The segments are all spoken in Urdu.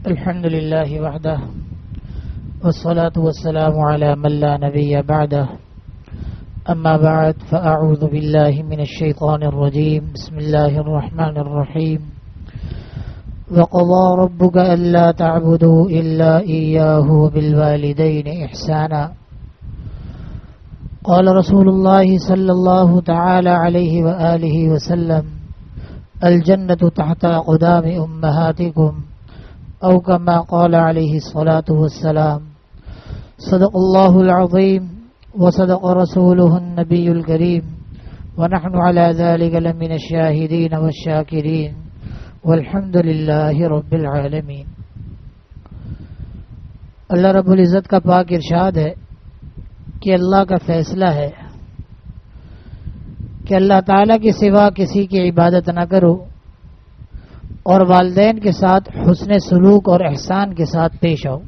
الحمد لله وحده والصلاة والسلام على من لا نبي بعده أما بعد فأعوذ بالله من الشيطان الرجيم بسم الله الرحمن الرحيم وقضى ربك ألا تعبدوا إلا إياه وبالوالدين إحسانا قال رسول الله صلى الله تعالى عليه وآله وسلم الجنة تحت أقدام أمهاتكم أو كما قال عليه الصلاة والسلام صدق الله العظيم وصدق رسوله النبي الكريم ونحن على ذلك لمن الشاهدين والشاكرين والحمد لله رب العالمين۔ اللہ رب العزت کا پاک ارشاد ہے کہ اللہ کا فیصلہ ہے کہ اللہ تعالیٰ کے سوا کسی کی عبادت نہ کرو اور والدین کے ساتھ حسن سلوک اور احسان کے ساتھ پیش آؤ۔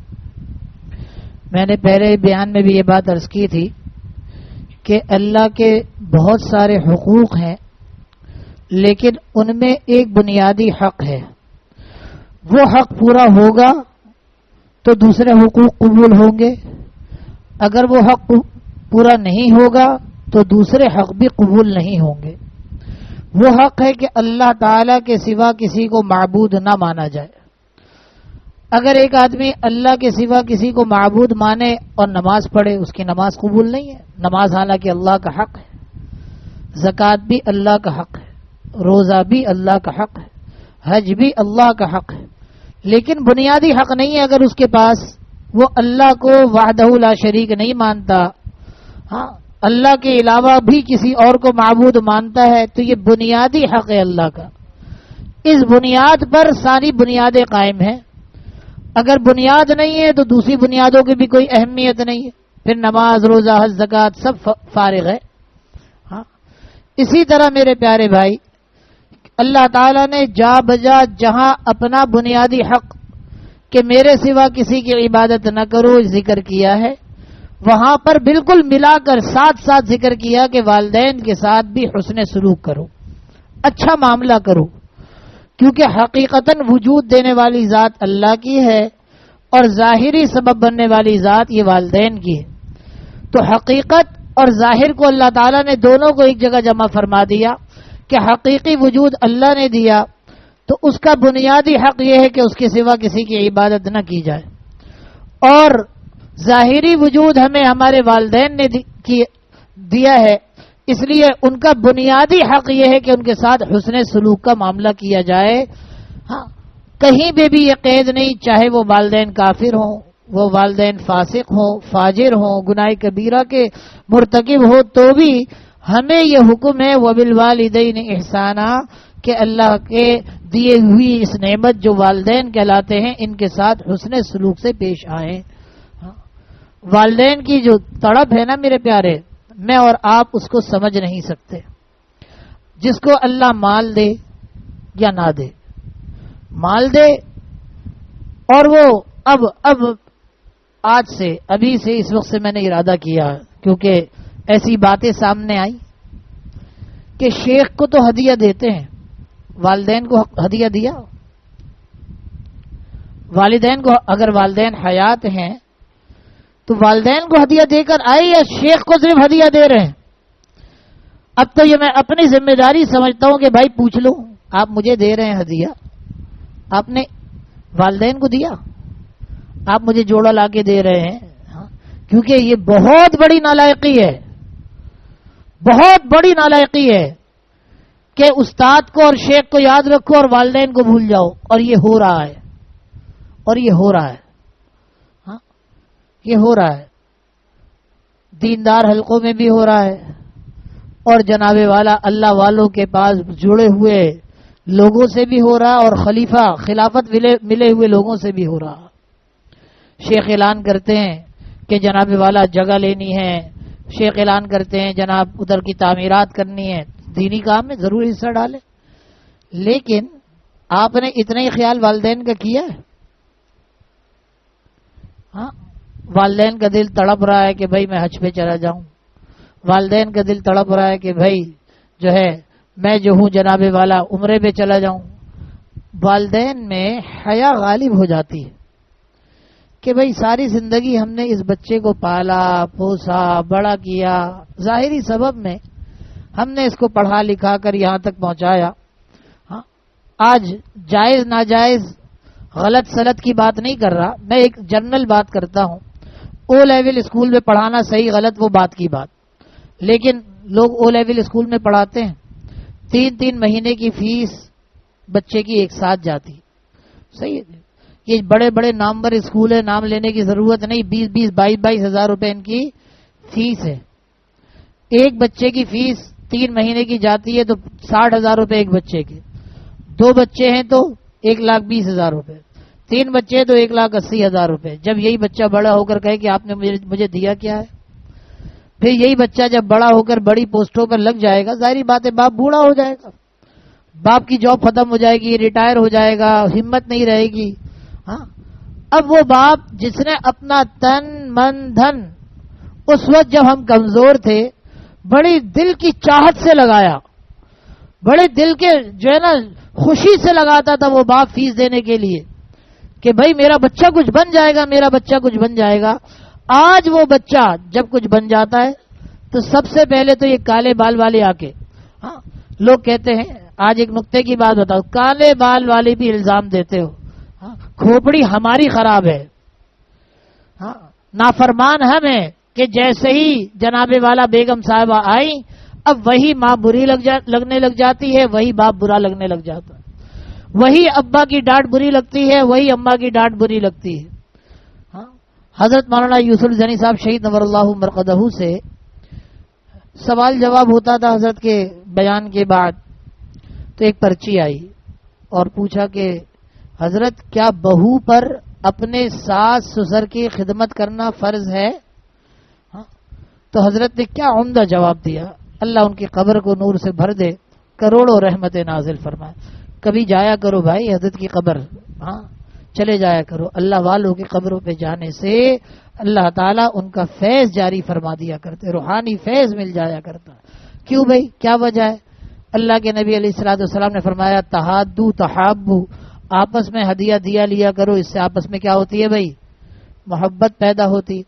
میں نے پہلے بیان میں بھی یہ بات عرض کی تھی کہ اللہ کے بہت سارے حقوق ہیں، لیکن ان میں ایک بنیادی حق ہے، وہ حق پورا ہوگا تو دوسرے حقوق قبول ہوں گے، اگر وہ حق پورا نہیں ہوگا تو دوسرے حق بھی قبول نہیں ہوں گے۔ وہ حق ہے کہ اللہ تعالیٰ کے سوا کسی کو معبود نہ مانا جائے۔ اگر ایک آدمی اللہ کے سوا کسی کو معبود مانے اور نماز پڑھے، اس کی نماز قبول نہیں ہے۔ نماز حالانکہ اللہ کا حق ہے، زکوٰۃ بھی اللہ کا حق ہے، روزہ بھی اللہ کا حق ہے، حج بھی اللہ کا حق ہے، لیکن بنیادی حق نہیں ہے۔ اگر اس کے پاس وہ اللہ کو وحدہ لا شریک نہیں مانتا، ہاں اللہ کے علاوہ بھی کسی اور کو معبود مانتا ہے، تو یہ بنیادی حق ہے اللہ کا۔ اس بنیاد پر ساری بنیادیں قائم ہیں۔ اگر بنیاد نہیں ہے تو دوسری بنیادوں کی بھی کوئی اہمیت نہیں ہے، پھر نماز، روزہ، حج، زکوٰۃ سب فارغ ہے۔ ہاں اسی طرح میرے پیارے بھائی، اللہ تعالیٰ نے جا بجا جہاں اپنا بنیادی حق کہ میرے سوا کسی کی عبادت نہ کرو ذکر کیا ہے، وہاں پر بالکل ملا کر ساتھ ساتھ ذکر کیا کہ والدین کے ساتھ بھی حسن سلوک کرو، اچھا معاملہ کرو، کیونکہ حقیقتاً وجود دینے والی ذات اللہ کی ہے اور ظاہری سبب بننے والی ذات یہ والدین کی ہے۔ تو حقیقت اور ظاہر کو اللہ تعالیٰ نے دونوں کو ایک جگہ جمع فرما دیا کہ حقیقی وجود اللہ نے دیا، تو اس کا بنیادی حق یہ ہے کہ اس کے سوا کسی کی عبادت نہ کی جائے، اور ظاہری وجود ہمیں ہمارے والدین نے دیا ہے، اس لیے ان کا بنیادی حق یہ ہے کہ ان کے ساتھ حسن سلوک کا معاملہ کیا جائے۔ ہاں کہیں بھی یہ قید نہیں، چاہے وہ والدین کافر ہوں، وہ والدین فاسق ہوں، فاجر ہوں، گناہ کبیرہ کے مرتکب ہو، تو بھی ہمیں یہ حکم ہے وبالوالدین احسانا کہ اللہ کے دیے ہوئی اس نعمت جو والدین کہلاتے ہیں ان کے ساتھ حسن سلوک سے پیش آئیں۔ والدین کی جو تڑپ ہے نا میرے پیارے، میں اور آپ اس کو سمجھ نہیں سکتے۔ جس کو اللہ مال دے یا نہ دے، مال دے اور وہ اب آج سے ابھی سے اس وقت سے میں نے ارادہ کیا، کیونکہ ایسی باتیں سامنے آئی کہ شیخ کو تو ہدیہ دیتے ہیں، والدین کو ہدیہ دیا؟ والدین کو اگر والدین حیات ہیں تو والدین کو ہدیہ دے کر آئے یا شیخ کو صرف ہدیہ دے رہے ہیں؟ اب تو یہ میں اپنی ذمہ داری سمجھتا ہوں کہ بھائی پوچھ لو، آپ مجھے دے رہے ہیں ہدیہ، آپ نے والدین کو دیا؟ آپ مجھے جوڑا لا کے دے رہے ہیں؟ کیونکہ یہ بہت بڑی نالائقی ہے، بہت بڑی نالائقی ہے کہ استاد کو اور شیخ کو یاد رکھو اور والدین کو بھول جاؤ، اور یہ ہو رہا ہے، اور یہ ہو رہا ہے، یہ ہو رہا ہے، دیندار حلقوں میں بھی ہو رہا ہے، اور جناب والا اللہ والوں کے پاس جڑے ہوئے لوگوں سے بھی ہو رہا، اور خلافت ملے ہوئے لوگوں سے بھی ہو رہا۔ شیخ اعلان کرتے ہیں کہ جناب والا جگہ لینی ہے، شیخ اعلان کرتے ہیں جناب ادھر کی تعمیرات کرنی ہے، دینی کام میں ضرور حصہ ڈالے، لیکن آپ نے اتنا ہی خیال والدین کا کیا ہے؟ ہاں والدین کا دل تڑپ رہا ہے کہ بھائی میں حج پہ چلا جاؤں، والدین کا دل تڑپ رہا ہے کہ بھائی جو ہے میں جو ہوں جناب والا عمرے پہ چلا جاؤں، والدین میں حیا غالب ہو جاتی ہے کہ بھئی ساری زندگی ہم نے اس بچے کو پالا پوسا بڑا کیا، ظاہری سبب میں ہم نے اس کو پڑھا لکھا کر یہاں تک پہنچایا. ہاں آج جائز ناجائز غلط سلط کی بات نہیں کر رہا، میں ایک جنرل بات کرتا ہوں. او لیول اسکول میں پڑھانا صحیح غلط وہ بات کی بات، لیکن لوگ او لیول اسکول میں پڑھاتے ہیں، 3 مہینے کی فیس بچے کی ایک ساتھ جاتی. صحیح ہے، یہ بڑے بڑے نامور اسکول ہے، نام لینے کی ضرورت نہیں. 22 ہزار روپے ان کی فیس ہے. ایک بچے کی فیس 3 مہینے کی جاتی ہے تو 60,000 روپے ایک بچے کے. 2 بچے ہیں تو 1,20,000 روپے. 3 بچے ہیں تو 1,80,000 روپے. جب یہی بچہ بڑا ہو کر کہے کہ آپ نے مجھے دیا کیا ہے، پھر یہی بچہ جب بڑا ہو کر بڑی پوسٹوں پر لگ جائے گا، ظاہری بات ہے باپ بوڑھا ہو جائے گا، باپ کی جاب ختم ہو جائے گی، ریٹائر ہو جائے گا، ہمت نہیں رہے گی. ہاں اب وہ باپ جس نے اپنا تن من دھن اس وقت جب ہم کمزور تھے بڑی دل کی چاہت سے لگایا، بڑے دل کے جو ہے نا خوشی سے لگاتا تھا وہ باپ فیس دینے کے لیے کہ بھائی میرا بچہ کچھ بن جائے گا، میرا بچہ کچھ بن جائے گا. آج وہ بچہ جب کچھ بن جاتا ہے تو سب سے پہلے تو یہ کالے بال والے آ کے، ہاں لوگ کہتے ہیں، آج ایک نقطے کی بات بتاؤ، کالے بال والے بھی الزام دیتے ہو، کھوپڑی ہماری خراب ہے، ہاں نافرمان ہم ہیں کہ جیسے ہی جناب والا بیگم صاحبہ آئی اب وہی ماں بری لگنے لگ جاتی ہے، وہی باپ برا لگنے لگ جاتا ہے، وہی ابا کی ڈانٹ بری لگتی ہے، وہی اماں کی ڈانٹ بری لگتی ہے. ہاں حضرت مولانا یوسف الزنی صاحب شہید نور اللہ مرقدہ سے سوال جواب ہوتا تھا حضرت کے بیان کے بعد، تو ایک پرچی آئی اور پوچھا کہ حضرت کیا بہو پر اپنے ساس سسر کی خدمت کرنا فرض ہے؟ تو حضرت نے کیا عمدہ جواب دیا، اللہ ان کی قبر کو نور سے بھر دے، کروڑوں رحمت نازل فرمائے. کبھی جایا کرو بھائی حضرت کی قبر، ہاں چلے جایا کرو. اللہ والوں کی قبروں پہ جانے سے اللہ تعالیٰ ان کا فیض جاری فرما دیا کرتے، روحانی فیض مل جایا کرتا. کیوں بھائی کیا وجہ ہے؟ اللہ کے نبی علیہ الصلوۃ والسلام نے فرمایا تحادو تحابو، آپس میں ہدیہ دیا لیا کرو، اس سے آپس میں کیا ہوتی ہے بھائی؟ محبت پیدا ہوتی.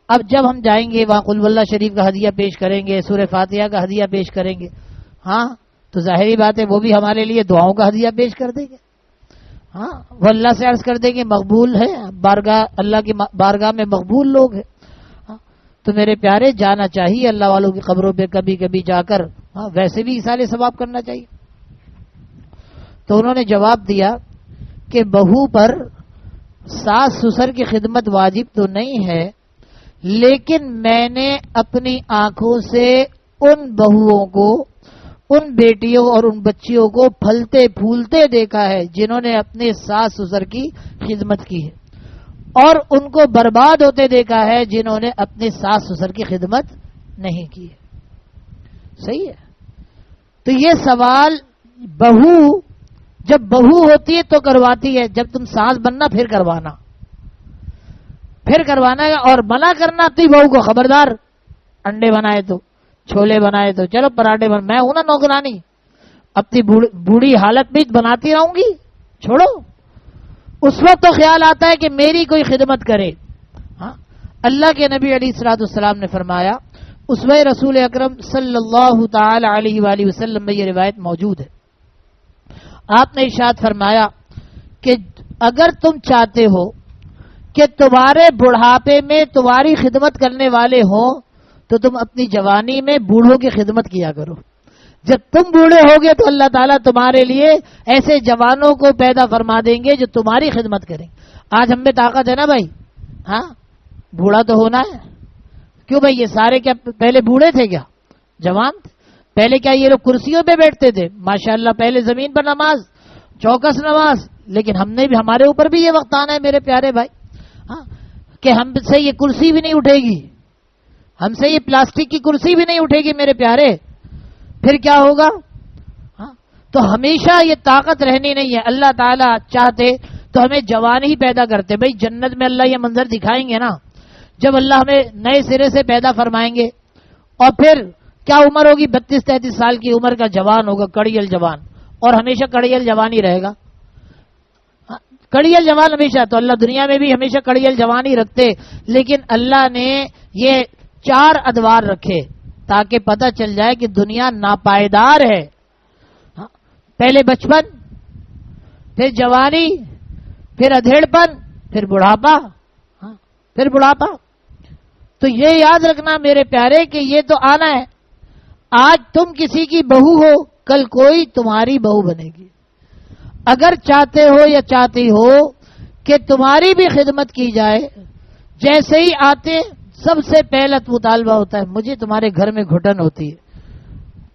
اب جب ہم جائیں گے وہاں قل اللہ شریف کا ہدیہ پیش کریں گے، سورہ فاتحہ کا ہدیہ پیش کریں گے، ہاں تو ظاہری بات ہے وہ بھی ہمارے لیے دعاؤں کا ہدیہ پیش کر دیں گے. ہاں وہ اللہ سے عرض کر دیں گے مقبول ہے، بارگاہ اللہ کی بارگاہ میں مقبول لوگ ہیں. تو میرے پیارے جانا چاہیے اللہ والوں کی قبروں پہ کبھی کبھی جا کر، ہاں ویسے بھی ایصال ثواب کرنا چاہیے. تو انہوں نے جواب دیا کہ بہو پر ساس سسر کی خدمت واجب تو نہیں ہے، لیکن میں نے اپنی آنکھوں سے ان بہوؤں کو، ان بیٹیوں اور ان بچیوں کو پھلتے پھولتے دیکھا ہے جنہوں نے اپنے ساس سسر کی خدمت کی ہے، اور ان کو برباد ہوتے دیکھا ہے جنہوں نے اپنے ساس سسر کی خدمت نہیں کی ہے. صحیح ہے. تو یہ سوال بہو جب بہو ہوتی ہے تو کرواتی ہے، جب تم ساس بننا پھر کروانا ہے، اور منع کرنا اپنی بہو کو خبردار، انڈے بنائے تو چھولے بنائے تو چلو پراٹھے میں ہوں نا نوکرانی، اپنی بوڑھی حالت میں بناتی رہوں گی، چھوڑو. اس وقت تو خیال آتا ہے کہ میری کوئی خدمت کرے. ہاں اللہ کے نبی علیہ الصلوۃ والسلام نے فرمایا، اسوہ رسول اکرم صلی اللہ تعالی علیہ وآلہ وسلم میں یہ روایت موجود ہے، آپ نے ارشاد فرمایا کہ اگر تم چاہتے ہو کہ تمہارے بڑھاپے میں تمہاری خدمت کرنے والے ہوں تو تم اپنی جوانی میں بوڑھوں کی خدمت کیا کرو. جب تم بوڑھے ہوگے تو اللہ تعالیٰ تمہارے لیے ایسے جوانوں کو پیدا فرما دیں گے جو تمہاری خدمت کریں. آج ہم میں طاقت ہے نا بھائی، ہاں بوڑھا تو ہونا ہے. کیوں بھائی یہ سارے کیا پہلے بوڑھے تھے کیا جوان تھے؟ پہلے کیا یہ لوگ کرسیوں پہ بیٹھتے تھے؟ ماشاءاللہ پہلے زمین پر نماز، چوکس نماز. لیکن ہم نے بھی، ہمارے اوپر بھی یہ وقت آنا ہے میرے پیارے بھائی، ہاں کہ ہم سے یہ کرسی بھی نہیں اٹھے گی، ہم سے یہ پلاسٹک کی کرسی بھی نہیں اٹھے گی میرے پیارے. پھر کیا ہوگا؟ ہاں تو ہمیشہ یہ طاقت رہنی نہیں ہے. اللہ تعالیٰ چاہتے تو ہمیں جوان ہی پیدا کرتے. بھائی جنت میں اللہ یہ منظر دکھائیں گے نا، جب اللہ ہمیں نئے سرے سے پیدا فرمائیں گے، اور پھر کیا عمر ہوگی؟ 32-33 سال کی عمر کا جوان ہوگا، کڑیل جوان، اور ہمیشہ کڑیل جوان ہی رہے گا. کڑیل جوان ہمیشہ، تو اللہ دنیا میں بھی ہمیشہ کڑیل جوان ہی رکھتے، لیکن اللہ نے یہ 4 ادوار رکھے تاکہ پتہ چل جائے کہ دنیا ناپائیدار ہے. پہلے بچپن، پھر جوانی، پھر ادھیڑ پن، پھر بڑھاپا، پھر بڑھاپا. تو یہ یاد رکھنا میرے پیارے کہ یہ تو آنا ہے. آج تم کسی کی بہو ہو، کل کوئی تمہاری بہو بنے گی. اگر چاہتے ہو یا چاہتی ہو کہ تمہاری بھی خدمت کی جائے، جیسے ہی آتے سب سے پہلا مطالبہ ہوتا ہے مجھے تمہارے گھر میں گھٹن ہوتی ہے.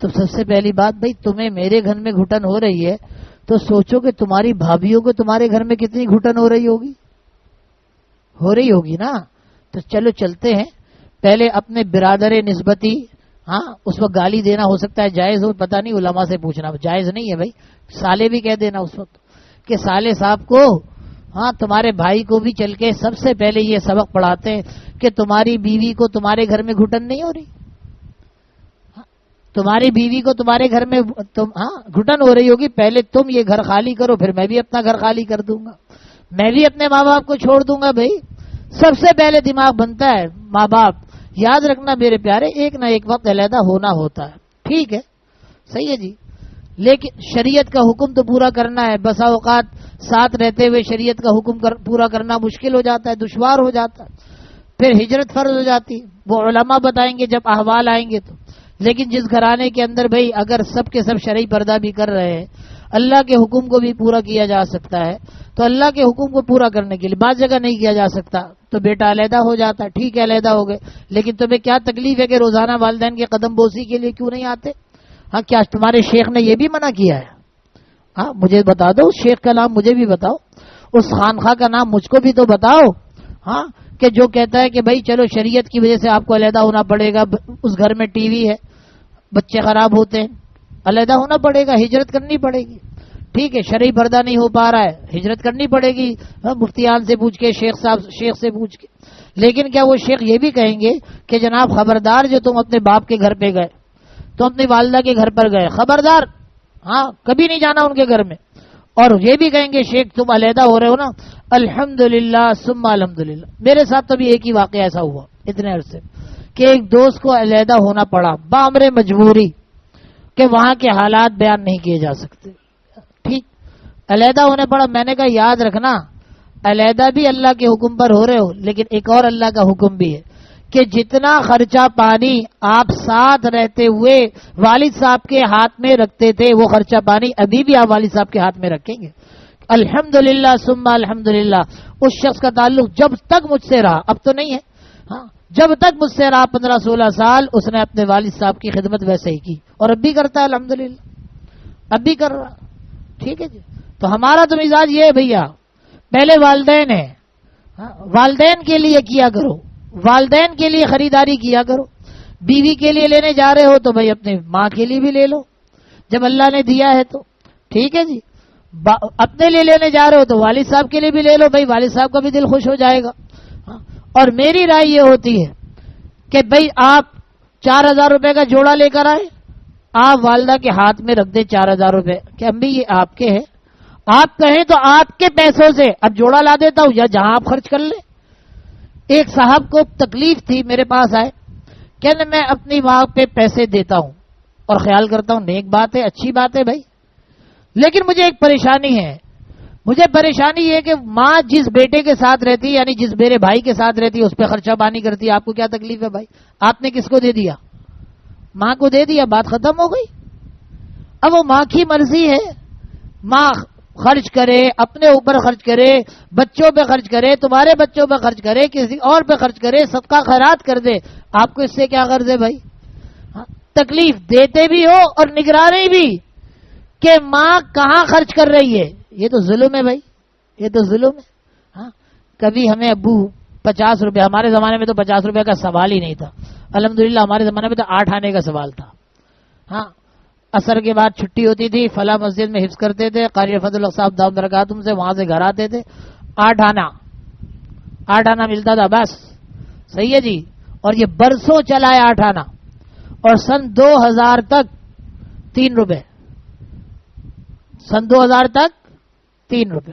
تو سب سے پہلی بات بھائی تمہیں میرے گھر میں گھٹن ہو رہی ہے تو سوچو کہ تمہاری بھابھیوں کو تمہارے گھر میں کتنی گھٹن ہو رہی ہوگی نا. تو چلو چلتے ہیں. پہلے اپنے برادر نسبتی، اس وقت گالی دینا ہو سکتا ہے جائز ہو، پتہ نہیں، علماء سے پوچھنا. جائز نہیں ہے بھائی، سالے بھی کہہ دینا اس وقت کہ سالے صاحب کو، تمہارے بھائی کو بھی چل کے سب سے پہلے یہ سبق پڑھاتے ہیں کہ تمہاری بیوی کو تمہارے گھر میں گھٹن نہیں ہو رہی. تمہاری بیوی کو تمہارے گھر میں گھٹن ہو رہی ہوگی، پہلے تم یہ گھر خالی کرو، پھر میں بھی اپنا گھر خالی کر دوں گا، میں بھی اپنے ماں باپ کو چھوڑ دوں گا. بھائی سب سے پہلے دماغ بنتا ہے ماں باپ. یاد رکھنا میرے پیارے، ایک نہ ایک وقت علیحدہ ہونا ہوتا ہے. ٹھیک ہے، صحیح ہے جی، لیکن شریعت کا حکم تو پورا کرنا ہے. بسا اوقات ساتھ رہتے ہوئے شریعت کا حکم پورا کرنا مشکل ہو جاتا ہے، دشوار ہو جاتا ہے، پھر ہجرت فرض ہو جاتی. وہ علماء بتائیں گے جب احوال آئیں گے تو. لیکن جس گھرانے کے اندر بھائی اگر سب کے سب شرعی پردہ بھی کر رہے ہیں، اللہ کے حکم کو بھی پورا کیا جا سکتا ہے، تو اللہ کے حکم کو پورا کرنے کے لیے بعض جگہ نہیں کیا جا سکتا تو بیٹا علیحدہ ہو جاتا ہے. ٹھیک ہے علیحدہ ہو گئے، لیکن تمہیں کیا تکلیف ہے کہ روزانہ والدین کے قدم بوسی کے لیے کیوں نہیں آتے؟ کیا تمہارے شیخ نے یہ بھی منع کیا ہے؟ مجھے بتا دو، اس شیخ کا نام مجھے بھی بتاؤ، اس خانخواہ کا نام مجھ کو بھی تو بتاؤ. کہ جو کہتا ہے کہ بھائی چلو شریعت کی وجہ سے آپ کو علیحدہ ہونا پڑے گا، اس گھر میں ٹی وی ہے، بچے خراب ہوتے ہیں، علیحدہ ہونا پڑے گا، ہجرت کرنی پڑے گی. ٹھیک ہے، شرعی پردہ نہیں ہو پا رہا ہے، ہجرت کرنی پڑے گی، مفتیان سے پوچھ کے، شیخ سے پوچھ کے. لیکن کیا وہ شیخ یہ بھی کہیں گے کہ جناب خبردار جو تم اپنے باپ کے گھر پہ گئے، تم اپنی والدہ کے گھر پر گئے، خبردار کبھی نہیں جانا ان کے گھر میں. اور یہ بھی کہیں گے شیخ تم علیحدہ ہو رہے ہو نا، الحمدللہ ثم الحمدللہ. میرے ساتھ تو بھی ایک ہی واقعہ ایسا ہوا اتنے عرصے کہ ایک دوست کو علیحدہ ہونا پڑا بامر مجبوری، کہ وہاں کے حالات بیان نہیں کیے جا سکتے. ٹھیک، علیحدہ ہونے پڑا. میں نے کہا یاد رکھنا علیحدہ بھی اللہ کے حکم پر ہو رہے ہو، لیکن ایک اور اللہ کا حکم بھی ہے کہ جتنا خرچہ پانی آپ ساتھ رہتے ہوئے والد صاحب کے ہاتھ میں رکھتے تھے، وہ خرچہ پانی ابھی بھی آپ والد صاحب کے ہاتھ میں رکھیں گے. الحمدللہ ثم الحمدللہ. اس شخص کا تعلق جب تک مجھ سے رہا، اب تو نہیں ہے، جب تک مجھ سے رہا 15-16 سال، اس نے اپنے والد صاحب کی خدمت ویسے ہی کی، اور اب بھی کرتا ہے الحمدللہ، اب بھی کر رہا. ٹھیک ہے جی. تو ہمارا تو مزاج یہ ہے بھیا، پہلے والدین ہیں، والدین کے لیے کیا کرو، والدین کے لیے خریداری کیا کرو. بیوی کے لیے لینے جا رہے ہو تو بھائی اپنے ماں کے لیے بھی لے لو جب اللہ نے دیا ہے تو. ٹھیک ہے جی. اپنے لیے لینے جا رہے ہو تو والد صاحب کے لیے بھی لے لو، بھائی والد صاحب کا بھی دل خوش ہو جائے گا. اور میری رائے یہ ہوتی ہے کہ بھائی آپ 4,000 روپے کا جوڑا لے کر آئے، آپ والدہ کے ہاتھ میں رکھ دیں 4,000 روپے کہ امی یہ آپ کے ہیں، آپ کہیں تو آپ کے پیسوں سے اب جوڑا لا دیتا ہوں یا جہاں آپ خرچ کر لیں. ایک صاحب کو تکلیف تھی، میرے پاس آئے، کہنے میں اپنی ماں پہ پیسے دیتا ہوں اور خیال کرتا ہوں نیک بات ہے، اچھی بات ہے بھائی، لیکن مجھے ایک پریشانی ہے. مجھے پریشانی یہ کہ ماں جس بیٹے کے ساتھ رہتی، یعنی جس میرے بھائی کے ساتھ رہتی، اس پہ خرچہ پانی کرتی. آپ کو کیا تکلیف ہے بھائی؟ آپ نے کس کو دے دیا؟ ماں کو دے دیا، بات ختم ہو گئی. اب وہ ماں کی مرضی ہے، ماں خرچ کرے، اپنے اوپر خرچ کرے، بچوں پہ خرچ کرے، تمہارے بچوں پہ خرچ کرے، کسی اور پہ خرچ کرے، صدقہ خیرات کر دے. آپ کو اس سے کیا غرض ہے بھائی؟ تکلیف دیتے بھی ہو اور نگرانی بھی کہ ماں کہاں خرچ کر رہی ہے. یہ تو ظلم ہے بھائی، یہ تو ظلم ہے. کبھی ہمیں ابو 50 روپے، ہمارے زمانے میں تو 50 روپے کا سوال ہی نہیں تھا، الحمدللہ ہمارے زمانے میں تو 8 آنے کا سوال تھا. عصر کے بعد چھٹی ہوتی تھی، فلاں مسجد میں حفظ کرتے تھے، قاری فضل اللہ صاحب دامت برکاتہم سے، وہاں سے گھر آتے تھے، 8 آنا ملتا تھا بس. صحیح ہے جی. اور یہ برسوں چلا ہے 8 آنا، اور سن 2000 تک 3 روپے، سن 2000 تک 3 روپے.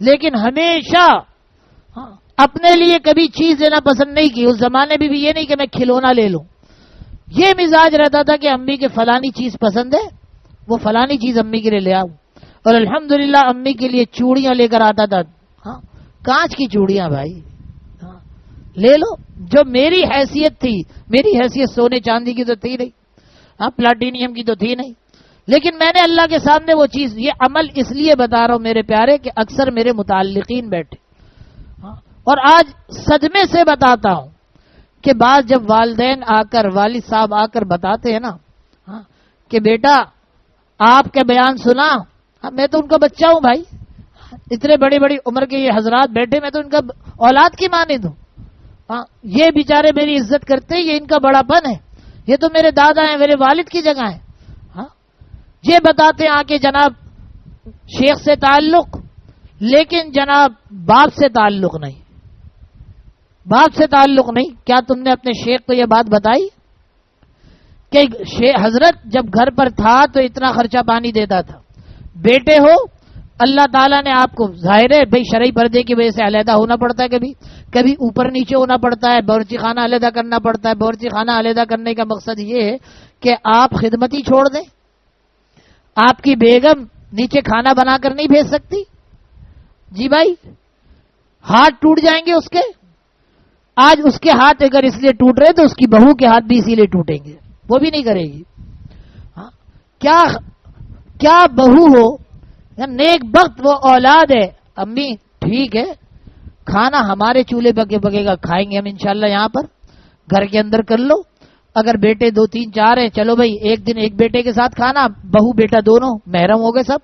لیکن ہمیشہ اپنے لیے کبھی چیز لینا پسند نہیں کی. اس زمانے میں بھی یہ نہیں کہ میں کھلونا لے لوں, یہ مزاج رہتا تھا کہ امی کے فلانی چیز پسند ہے, وہ فلانی چیز امی کے لیے لے آؤں. اور الحمدللہ امی کے لیے چوڑیاں لے کر آتا تھا, کانچ کی چوڑیاں بھائی, لے لو. جو میری حیثیت تھی, میری حیثیت سونے چاندی کی تو تھی نہیں, پلاٹینیم کی تو تھی نہیں, لیکن میں نے اللہ کے سامنے وہ چیز, یہ عمل اس لیے بتا رہا ہوں میرے پیارے کہ اکثر میرے متعلقین بیٹھے, اور آج صدمے سے بتاتا ہوں کہ بعض جب والدین آ کر, والد صاحب آ کر بتاتے ہیں نا کہ بیٹا آپ کا بیان سنا, میں تو ان کا بچہ ہوں بھائی, اتنے بڑی بڑی عمر کے یہ حضرات بیٹھے, میں تو ان کا اولاد کی مانند ہوں. یہ بیچارے میری عزت کرتے ہیں, یہ ان کا بڑا پن ہے, یہ تو میرے دادا ہیں, میرے والد کی جگہ ہیں. یہ بتاتے ہیں آ کے جناب شیخ سے تعلق, لیکن جناب باپ سے تعلق نہیں, باپ سے تعلق نہیں. کیا تم نے اپنے شیخ کو یہ بات بتائی کہ حضرت جب گھر پر تھا تو اتنا خرچہ پانی دیتا تھا, بیٹے ہو اللہ تعالیٰ نے آپ کو, ظاہر ہے بھائی شرعی پردے کی وجہ سے علیحدہ ہونا پڑتا ہے, کبھی کبھی اوپر نیچے ہونا پڑتا ہے, باورچی خانہ علیحدہ کرنا پڑتا ہے. باورچی خانہ علیحدہ کرنے کا مقصد یہ ہے کہ آپ خدمتی چھوڑ دیں, آپ کی بیگم نیچے کھانا بنا کر نہیں بھیج سکتی جی بھائی, ہاتھ ٹوٹ جائیں گے اس کے. آج اس کے ہاتھ اگر اس لیے ٹوٹ رہے تو اس کی بہو کے ہاتھ بھی اسی لیے ٹوٹیں گے, وہ بھی نہیں کرے گی. کیا بہو ہو, نیک بخت وہ اولاد ہے. امی ٹھیک ہے, کھانا ہمارے چولہے پکے پکے گا, کھائیں گے ہم انشاءاللہ یہاں پر, گھر کے اندر کر لو. اگر بیٹے 2 3 4 ہیں, چلو بھائی ایک دن ایک بیٹے کے ساتھ کھانا, بہو بیٹا دونوں محرم ہو گئے سب.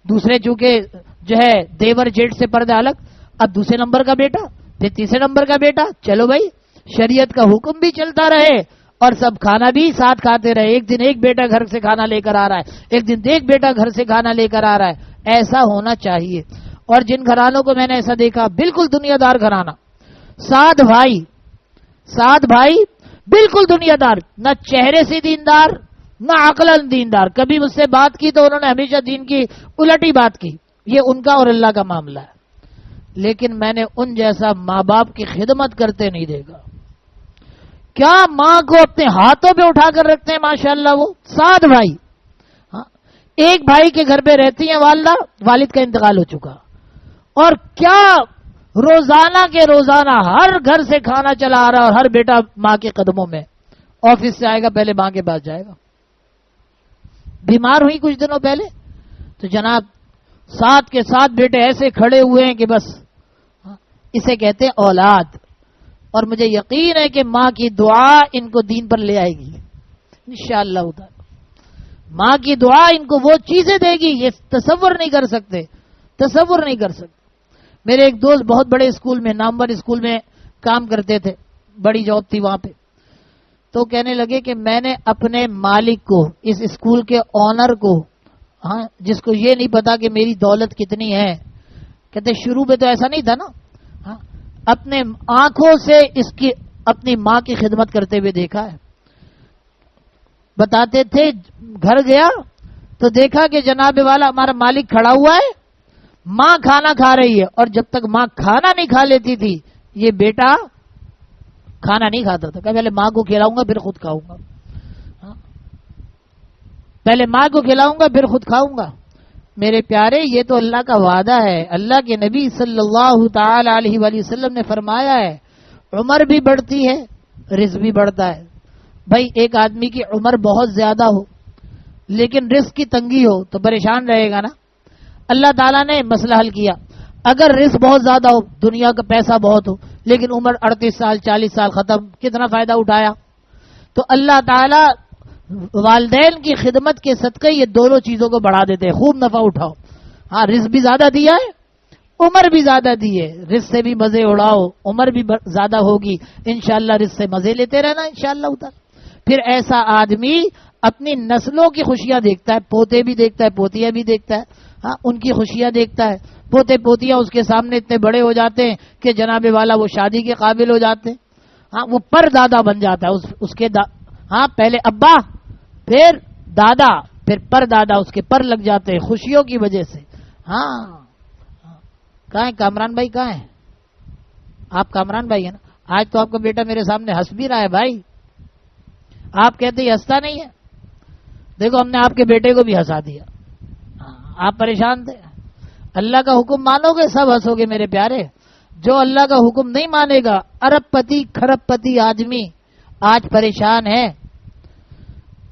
دوسرے چونکہ جو ہے دیور جیٹ سے پردہ الگ, اب دوسرے نمبر کا بیٹا, پھر تیسرے نمبر کا بیٹا, چلو بھائی شریعت کا حکم بھی چلتا رہے اور سب کھانا بھی ساتھ کھاتے رہے. ایک دن ایک بیٹا گھر سے کھانا لے کر آ رہا ہے, ایک دن ایک بیٹا گھر سے کھانا لے کر آ رہا ہے. ایسا ہونا چاہیے. اور جن گھرانوں کو میں نے ایسا دیکھا, بالکل دنیا دار گھرانہ, 7 بھائی بالکل دنیا دار, نہ چہرے سے دیندار نہ عقلاً دیندار. کبھی مجھ سے بات کی تو انہوں نے ہمیشہ دین کی الٹی بات کی, یہ ان کا اور اللہ کا معاملہ ہے. لیکن میں نے ان جیسا ماں باپ کی خدمت کرتے نہیں دیکھا. کیا ماں کو اپنے ہاتھوں پہ اٹھا کر رکھتے ہیں ماشاءاللہ. وہ 7 بھائی, ایک بھائی کے گھر پہ رہتی ہیں والدہ, والد کا انتقال ہو چکا, اور کیا روزانہ کے روزانہ ہر گھر سے کھانا چلا آ رہا, اور ہر بیٹا ماں کے قدموں میں. آفس سے آئے گا پہلے ماں کے پاس جائے گا. بیمار ہوئی کچھ دنوں پہلے تو جناب 7 کے 7 بیٹے ایسے کھڑے ہوئے ہیں کہ بس, اسے کہتے ہیں اولاد. اور مجھے یقین ہے کہ ماں کی دعا ان کو دین پر لے آئے گی انشاءاللہ تعالی. ماں کی دعا ان کو وہ چیزیں دے گی, یہ تصور نہیں کر سکتے. میرے ایک دوست بہت بڑے اسکول میں, نامور اسکول میں کام کرتے تھے, بڑی جاب تھی وہاں پہ. تو کہنے لگے کہ میں نے اپنے مالک کو, اس اسکول کے آنر کو, جس کو یہ نہیں پتا کہ میری دولت کتنی ہے, کہتے شروع میں تو ایسا نہیں تھا نا, اپنے آنکھوں سے اس کی اپنی ماں کی خدمت کرتے ہوئے دیکھا ہے. بتاتے تھے گھر گیا تو دیکھا کہ جناب والا ہمارا مالک کھڑا ہوا ہے, ماں کھانا کھا رہی ہے, اور جب تک ماں کھانا نہیں کھا لیتی تھی یہ بیٹا کھانا نہیں کھاتا تھا. کہ پہلے ماں کو کھلاؤں گا پھر خود کھاؤں گا, پہلے ماں کو کھلاؤں گا پھر خود کھاؤں گا. میرے پیارے یہ تو اللہ کا وعدہ ہے. اللہ کے نبی صلی اللہ تعالی علیہ وآلہ وسلم نے فرمایا ہے عمر بھی بڑھتی ہے رزق بھی بڑھتا ہے. بھائی ایک آدمی کی عمر بہت زیادہ ہو لیکن رزق کی تنگی ہو تو پریشان رہے گا نا. اللہ تعالیٰ نے مسئلہ حل کیا. اگر رزق بہت زیادہ ہو, دنیا کا پیسہ بہت ہو, لیکن عمر 38 سال 40 سال ختم, کتنا فائدہ اٹھایا. تو اللہ تعالیٰ والدین کی خدمت کے صدقے یہ دونوں چیزوں کو بڑھا دیتے ہیں. خوب نفع اٹھاؤ. رزق بھی زیادہ دیا ہے, عمر بھی زیادہ دی ہے, رزق سے بھی مزے اڑاؤ, عمر بھی زیادہ ہوگی انشاءاللہ, رزق سے مزے لیتے رہنا انشاءاللہ. پھر ایسا آدمی اپنی نسلوں کی خوشیاں دیکھتا ہے, پوتے بھی دیکھتا ہے پوتیاں بھی دیکھتا ہے, ان کی خوشیاں دیکھتا ہے. پوتے پوتیاں اس کے سامنے اتنے بڑے ہو جاتے ہیں کہ جناب والا وہ شادی کے قابل ہو جاتے ہیں. وہ پر دادا بن جاتا ہے اس کے پہلے ابا پھر دادا پھر پر دادا, اس کے پر لگ جاتے ہیں خوشیوں کی وجہ سے. کہاں ہے کامران بھائی؟ کہاں ہے آپ؟ کامران بھائی ہے نا؟ آج تو آپ کا بیٹا میرے سامنے ہنس بھی رہا ہے بھائی. آپ کہتے ہی ہنستا نہیں ہے. دیکھو ہم نے آپ کے بیٹے کو بھی ہنسا دیا. آپ پریشان تھے. اللہ کا حکم مانو گے سب ہنسو گے میرے پیارے. جو اللہ کا حکم نہیں مانے گا، ارب پتی کھرب پتی آدمی آج پریشان ہے.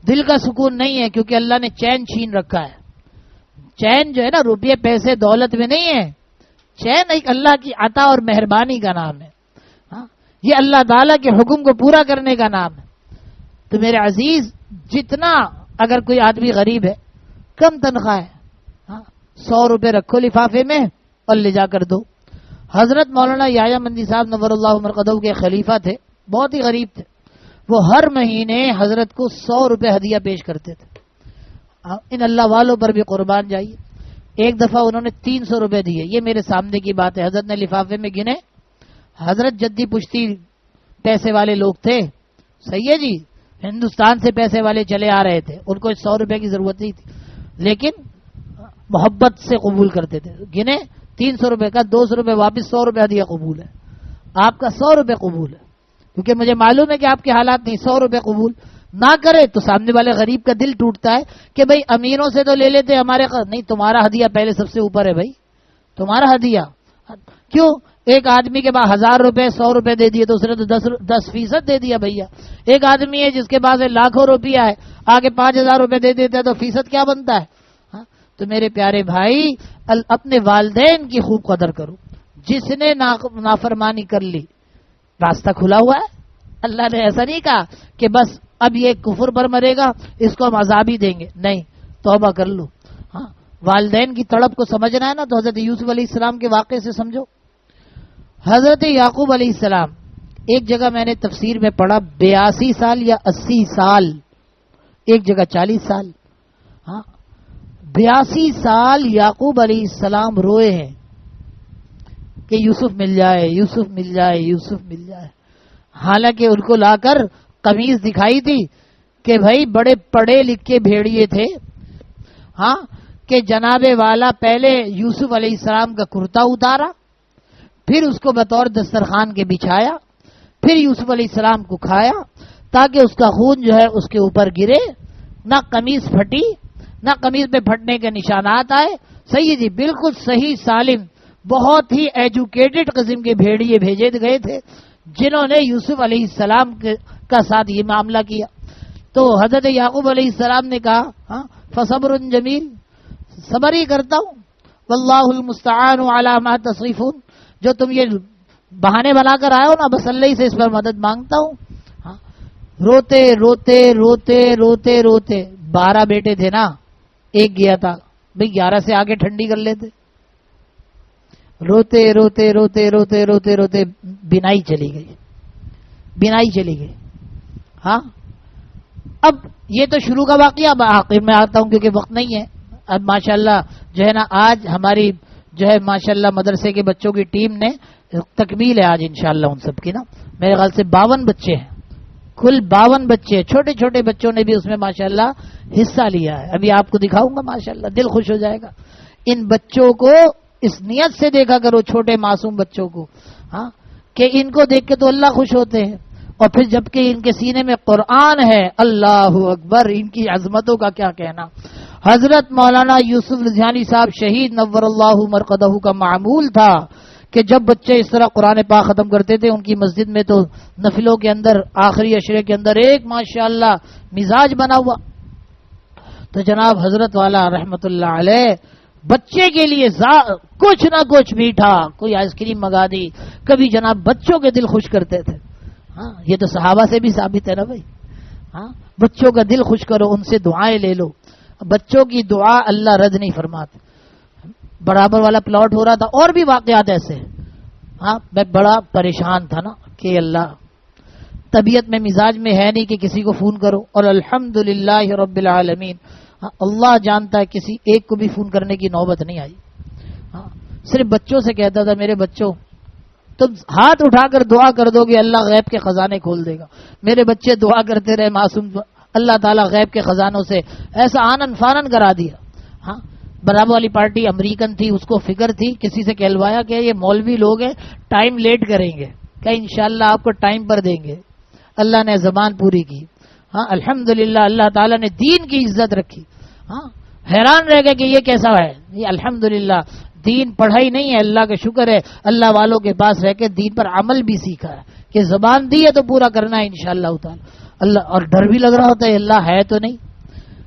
دل کا سکون نہیں ہے کیونکہ اللہ نے چین چھین رکھا ہے. چین جو ہے نا روپیے پیسے دولت میں نہیں ہے. چین ایک اللہ کی عطا اور مہربانی کا نام ہے. یہ اللہ تعالیٰ کے حکم کو پورا کرنے کا نام ہے. تو میرے عزیز، جتنا اگر کوئی آدمی غریب ہے، کم تنخواہ ہے، 100 روپے رکھو لفافے میں اور لے جا کر دو. حضرت مولانا یحییٰ مندی صاحب نور اللہ مرقدہ کے خلیفہ تھے، بہت ہی غریب تھے. وہ ہر مہینے حضرت کو 100 روپے ہدیہ پیش کرتے تھے. ان اللہ والوں پر بھی قربان جائیے. ایک دفعہ انہوں نے 300 روپے دیے. یہ میرے سامنے کی بات ہے. حضرت نے لفافے میں گنے. حضرت جدی پشتی پیسے والے لوگ تھے، صحیح ہے جی، ہندوستان سے پیسے والے چلے آ رہے تھے. ان کو 100 روپے کی ضرورت نہیں تھی، لیکن محبت سے قبول کرتے تھے. گنے 300 روپے کا 200 روپے واپس، 100 روپے ہدیہ قبول ہے. آپ کا 100 روپے قبول ہے کیونکہ مجھے معلوم ہے کہ آپ کے حالات نہیں. 100 روپے قبول نہ کرے تو سامنے والے غریب کا دل ٹوٹتا ہے کہ بھائی امیروں سے تو لے لیتے ہمارے نہیں. تمہارا ہدیہ پہلے سب سے اوپر ہے بھائی. تمہارا ہدیہ کیوں؟ ایک آدمی کے پاس 1000 روپے 100 روپے دے دیے تو اس نے تو 10% دے دیا بھیا. ایک آدمی ہے جس کے پاس لاکھوں روپیہ ہے، آگے 5000 روپے دے دیتا ہے تو فیصد کیا بنتا ہے؟ تو میرے پیارے بھائی، اپنے والدین کی خوب قدر کرو. جس نے نافرمانی کر لی، راستہ کھلا ہوا ہے. اللہ نے ایسا نہیں کہا کہ بس اب یہ کفر پر مرے گا اس کو ہم عذاب ہی دیں گے، نہیں، توبہ کر لو. والدین کی تڑپ کو سمجھنا ہے نا تو حضرت یوسف علیہ السلام کے واقعے سے سمجھو. حضرت یعقوب علیہ السلام، ایک جگہ میں نے تفسیر میں پڑھا 82 سال یا 80 سال، ایک جگہ 40 سال، 82 سال یعقوب علیہ السلام روئے ہیں کہ یوسف مل جائے، یوسف مل جائے، یوسف مل جائے. حالانکہ ان کو لا کر قمیض دکھائی تھی کہ بھائی بڑے پڑھے لکھے بھیڑیے تھے، کہ جناب والا پہلے یوسف علیہ السلام کا کرتا اتارا، پھر اس کو بطور دسترخوان کے بچھایا، پھر یوسف علیہ السلام کو کھایا تاکہ اس کا خون جو ہے اس کے اوپر گرے. نہ قمیض پھٹی، نہ قمیض پہ پھٹنے کے نشانات آئے. صحیح جی، بالکل صحیح سالم. بہت ہی ایجوکیٹڈ قسم کے بھیڑیے بھیجے گئے تھے جنہوں نے یوسف علیہ السلام کا ساتھ یہ معاملہ کیا. تو حضرت یعقوب علیہ السلام نے کہا فصبر جمیل، صبر ہی کرتا ہوں، واللہ المستعان علی ما تصفون. جو تم یہ بہانے بنا کر آئے ہو نا، بس اللہ ہی سے اس پر مدد مانگتا ہوں. روتے روتے روتے روتے روتے 12 بیٹے تھے نا، ایک گیا تھا بھئی 11 سے آگے ٹھنڈی کر لیتے. روتے روتے روتے روتے روتے روتے بینائی چلی گئی، بینائی چلی گئی. اب یہ تو شروع کا واقعہ، اب آخر میں آتا ہوں کیونکہ وقت نہیں ہے. اب ماشاءاللہ جو ہے نا آج ہماری جو ہے ماشاءاللہ مدرسے کے بچوں کی ٹیم نے تکمیل ہے آج انشاءاللہ ان سب کی نا. میرے خیال سے 52 بچے ہیں، کل 52 بچے. چھوٹے چھوٹے بچوں نے بھی اس میں ماشاءاللہ حصہ لیا ہے. ابھی آپ کو دکھاؤں گا، ماشاءاللہ دل خوش ہو جائے گا. ان بچوں کو اس نیت سے دیکھا کرو، چھوٹے معصوم بچوں کو، کہ ان کو دیکھ کے تو اللہ خوش ہوتے ہیں. اور پھر جبکہ ان کے سینے میں قرآن ہے، اللہ اکبر، ان کی عظمتوں کا کیا کہنا. حضرت مولانا یوسف لدھیانی صاحب شہید نور اللہ مرقدہ کا معمول تھا کہ جب بچے اس طرح قرآن پاک ختم کرتے تھے ان کی مسجد میں تو نفلوں کے اندر آخری عشرے کے اندر ایک ماشاءاللہ مزاج بنا ہوا. تو جناب حضرت والا رحمت اللہ علیہ بچے کے لیے کچھ نہ کچھ میٹھا، کوئی آئس کریم منگا دی، کبھی جناب بچوں کے دل خوش کرتے تھے. یہ تو صحابہ سے بھی ثابت ہے نا بھائی. بچوں کا دل خوش کرو، ان سے دعائیں لے لو. بچوں کی دعا اللہ رد نہیں فرماتے. برابر والا پلاٹ ہو رہا تھا، اور بھی واقعات ایسے. میں بڑا پریشان تھا نا کہ اللہ، طبیعت میں مزاج میں ہے نہیں کہ کسی کو فون کرو، اور الحمدللہ رب العالمین اللہ جانتا ہے کسی ایک کو بھی فون کرنے کی نوبت نہیں آئی. صرف بچوں سے کہتا تھا میرے بچوں تم ہاتھ اٹھا کر دعا کر دو گے اللہ غیب کے خزانے کھول دے گا. میرے بچے دعا کرتے رہے معصوم، اللہ تعالیٰ غیب کے خزانوں سے ایسا آنن فانن کرا دیا. برابر والی پارٹی امریکن تھی، اس کو فکر تھی، کسی سے کہلوایا کہ یہ مولوی لوگ ہیں ٹائم لیٹ کریں گے، کہ انشاءاللہ آپ کو ٹائم پر دیں گے. اللہ نے زبان پوری کی. ہاں الحمدللہ اللہ تعالیٰ نے دین کی عزت رکھی. ہاں حیران رہ گئے کہ یہ کیسا ہے. یہ الحمدللہ دین پڑھا ہی نہیں ہے، اللہ کا شکر ہے اللہ والوں کے پاس رہ کے دین پر عمل بھی سیکھا ہے کہ زبان دی ہے تو پورا کرنا ہے انشاءاللہ تعالی. اللہ اور ڈر بھی لگ رہا ہوتا ہے اللہ ہے تو نہیں،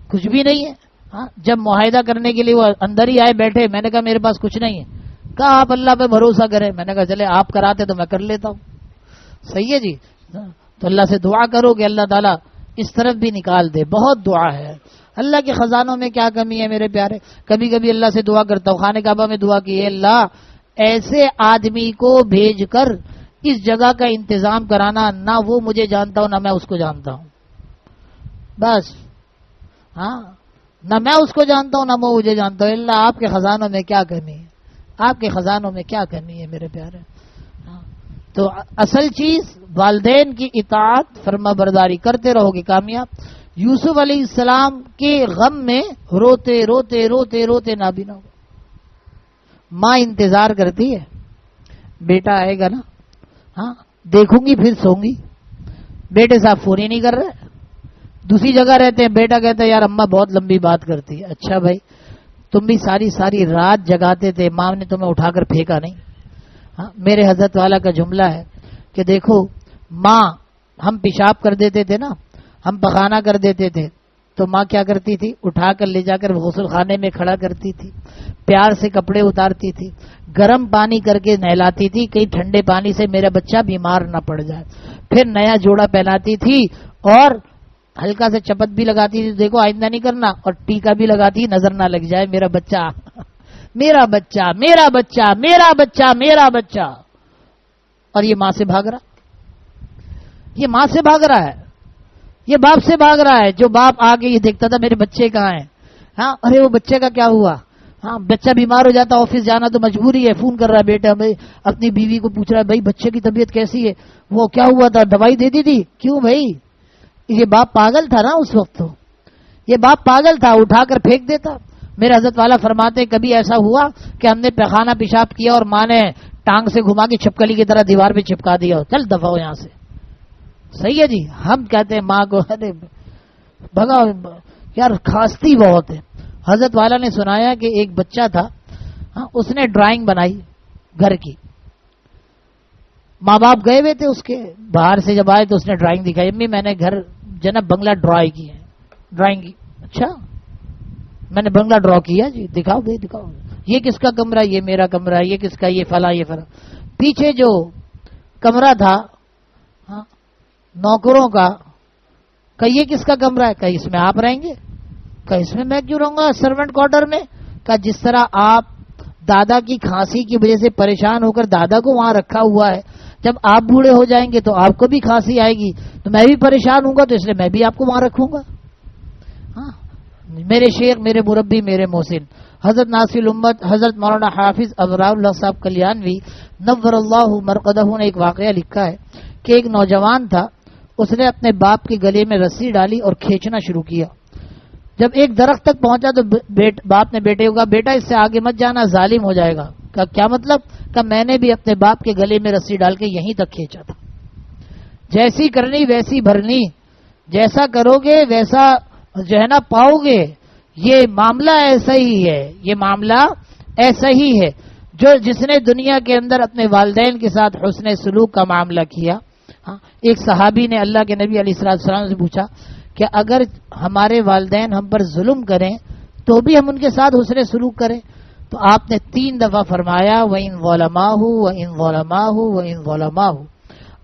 کچھ بھی نہیں ہے. ہاں جب معاہدہ کرنے کے لیے وہ اندر ہی آئے بیٹھے، میں نے کہا میرے پاس کچھ نہیں ہے. کہا آپ اللہ پہ بھروسہ کریں. میں نے کہا چلے آپ کراتے تو میں کر لیتا ہوں. صحیح ہے جی. تو اللہ سے دعا کرو کہ اللہ تعالیٰ اس طرف بھی نکال دے. بہت دعا ہے. اللہ کے خزانوں میں کیا کمی ہے میرے پیارے. کبھی کبھی اللہ سے دعا کرتا ہوں، خانہ کعبہ میں دعا کی ہے اللہ ایسے آدمی کو بھیج کر اس جگہ کا انتظام کرانا، نہ وہ مجھے جانتا ہوں نہ میں اس کو جانتا ہوں. بس ہاں نہ میں اس کو جانتا ہوں نہ وہ مجھے جانتا ہوں. اللہ آپ کے خزانوں میں کیا کمی ہے، آپ کے خزانوں میں کیا کمی ہے میرے پیارے. تو اصل چیز والدین کی اطاعت فرما برداری کرتے رہو گے کامیاب. یوسف علیہ السلام کے غم میں روتے روتے روتے روتے نابینا ہو. ماں انتظار کرتی ہے بیٹا آئے گا نا، ہاں دیکھوں گی پھر سوں گی. بیٹے صاحب فون ہی نہیں کر رہے، دوسری جگہ رہتے ہیں. بیٹا کہتا ہے یار اماں بہت لمبی بات کرتی ہے. اچھا بھائی تم بھی ساری ساری رات جگاتے تھے، ماں نے تمہیں اٹھا کر پھینکا نہیں. ہاں میرے حضرت والا کا جملہ ہے کہ دیکھو ماں، ہم پیشاب کر دیتے تھے نا، ہم پخانہ کر دیتے تھے تو ماں کیا کرتی تھی، اٹھا کر لے جا کر غسل خانے میں کھڑا کرتی تھی، پیار سے کپڑے اتارتی تھی، گرم پانی کر کے نہلاتی تھی کہیں ٹھنڈے پانی سے میرا بچہ بیمار نہ پڑ جائے. پھر نیا جوڑا پہناتی تھی اور ہلکا سے چپت بھی لگاتی تھی، دیکھو آئندہ نہیں کرنا، اور ٹیکا بھی لگاتی نظر نہ لگ جائے میرا بچہ میرا بچہ میرا بچہ میرا بچہ میرا بچہ. اور یہ ماں سے بھاگ رہا، یہ ماں سے بھاگ رہا ہے، یہ باپ سے بھاگ رہا ہے. جو باپ آگے یہ دیکھتا تھا میرے بچے کہاں ہیں. ہاں ارے وہ بچے کا کیا ہوا. ہاں بچہ بیمار ہو جاتا آفس جانا تو مجبوری ہے، فون کر رہا ہے بیٹا بھائی، اپنی بیوی کو پوچھ رہا ہے بھائی بچے کی طبیعت کیسی ہے، وہ کیا ہوا تھا دوائی دے دی تھی. کیوں بھائی، یہ باپ پاگل تھا نا اس وقت. تو یہ باپ پاگل تھا، اٹھا کر پھینک دیتا. میرے حضرت والا فرماتے کبھی ایسا ہوا کہ ہم نے پیخانہ پیشاب کیا اور ماں نے ٹانگ سے گھما کے چھپکلی کی طرح دیوار پہ چپکا دیا، چل دفع ہو یہاں سے. صحیح ہے جی. ہم کہتے ہیں ماں کو ارے بھگا یار کھانستی بہت ہے. حضرت والا نے سنایا کہ ایک بچہ تھا، اس نے ڈرائنگ بنائی گھر کی. ماں باپ گئے ہوئے تھے اس کے، باہر سے جب آئے تو اس نے ڈرائنگ دکھائی، امی میں نے گھر جناب بنگلہ ڈرائی کی ہے. ڈرائنگ کی. اچھا میں نے بنگلہ ڈرا کیا جی، دکھاؤ بھائی دکھاؤ. یہ کس کا کمرہ، یہ میرا کمرہ، یہ کس کا، یہ فلاں یہ فلاں. پیچھے جو کمرہ تھا نوکروں کا، کہ یہ کس کا کمرہ ہے، کہ اس میں آپ رہیں گے، کہ اس میں میں کیوں رہوں گا سرونٹ کوارٹر میں. کہ جس طرح آپ دادا کی کھانسی کی وجہ سے پریشان ہو کر دادا کو وہاں رکھا ہوا ہے، جب آپ بوڑھے ہو جائیں گے تو آپ کو بھی کھانسی آئے گی تو میں بھی پریشان ہوں گا، تو اس لیے میں بھی آپ کو وہاں رکھوں گا. ہاں میرے شیخ میرے مربی میرے محسن حضرت ناصر الامت حضرت مولانا حافظ ابرار اللہ صاحب کلیانوی نور اللہ مرقدہ نے ایک واقعہ لکھا ہے کہ ایک نوجوان تھا، اس نے اپنے باپ کے گلے میں رسی ڈالی اور کھینچنا شروع کیا. جب ایک درخت تک پہنچا تو باپ نے بیٹے کو کہا بیٹا اس سے آگے مت جانا ظالم ہو جائے گا. کہا کیا مطلب؟ کہ میں نے بھی اپنے باپ کے گلے میں رسی ڈال کے یہیں تک کھینچا تھا. جیسی کرنی ویسی بھرنی، جیسا کرو گے ویسا جو ہے نا پاؤ گے. یہ معاملہ ایسا ہی ہے، یہ معاملہ ایسا ہی ہے. جو جس نے دنیا کے اندر اپنے والدین کے ساتھ حسن سلوک کا معاملہ کیا. ایک صحابی نے اللہ کے نبی علیہ السلام سے پوچھا کہ اگر ہمارے والدین ہم پر ظلم کریں تو بھی ہم ان کے ساتھ حسن سلوک کریں؟ تو آپ نے 3 دفعہ فرمایا وَإِن ظَلَمَاهُ وَإِن ظَلَمَاهُ وَإِن ظَلَمَاهُ.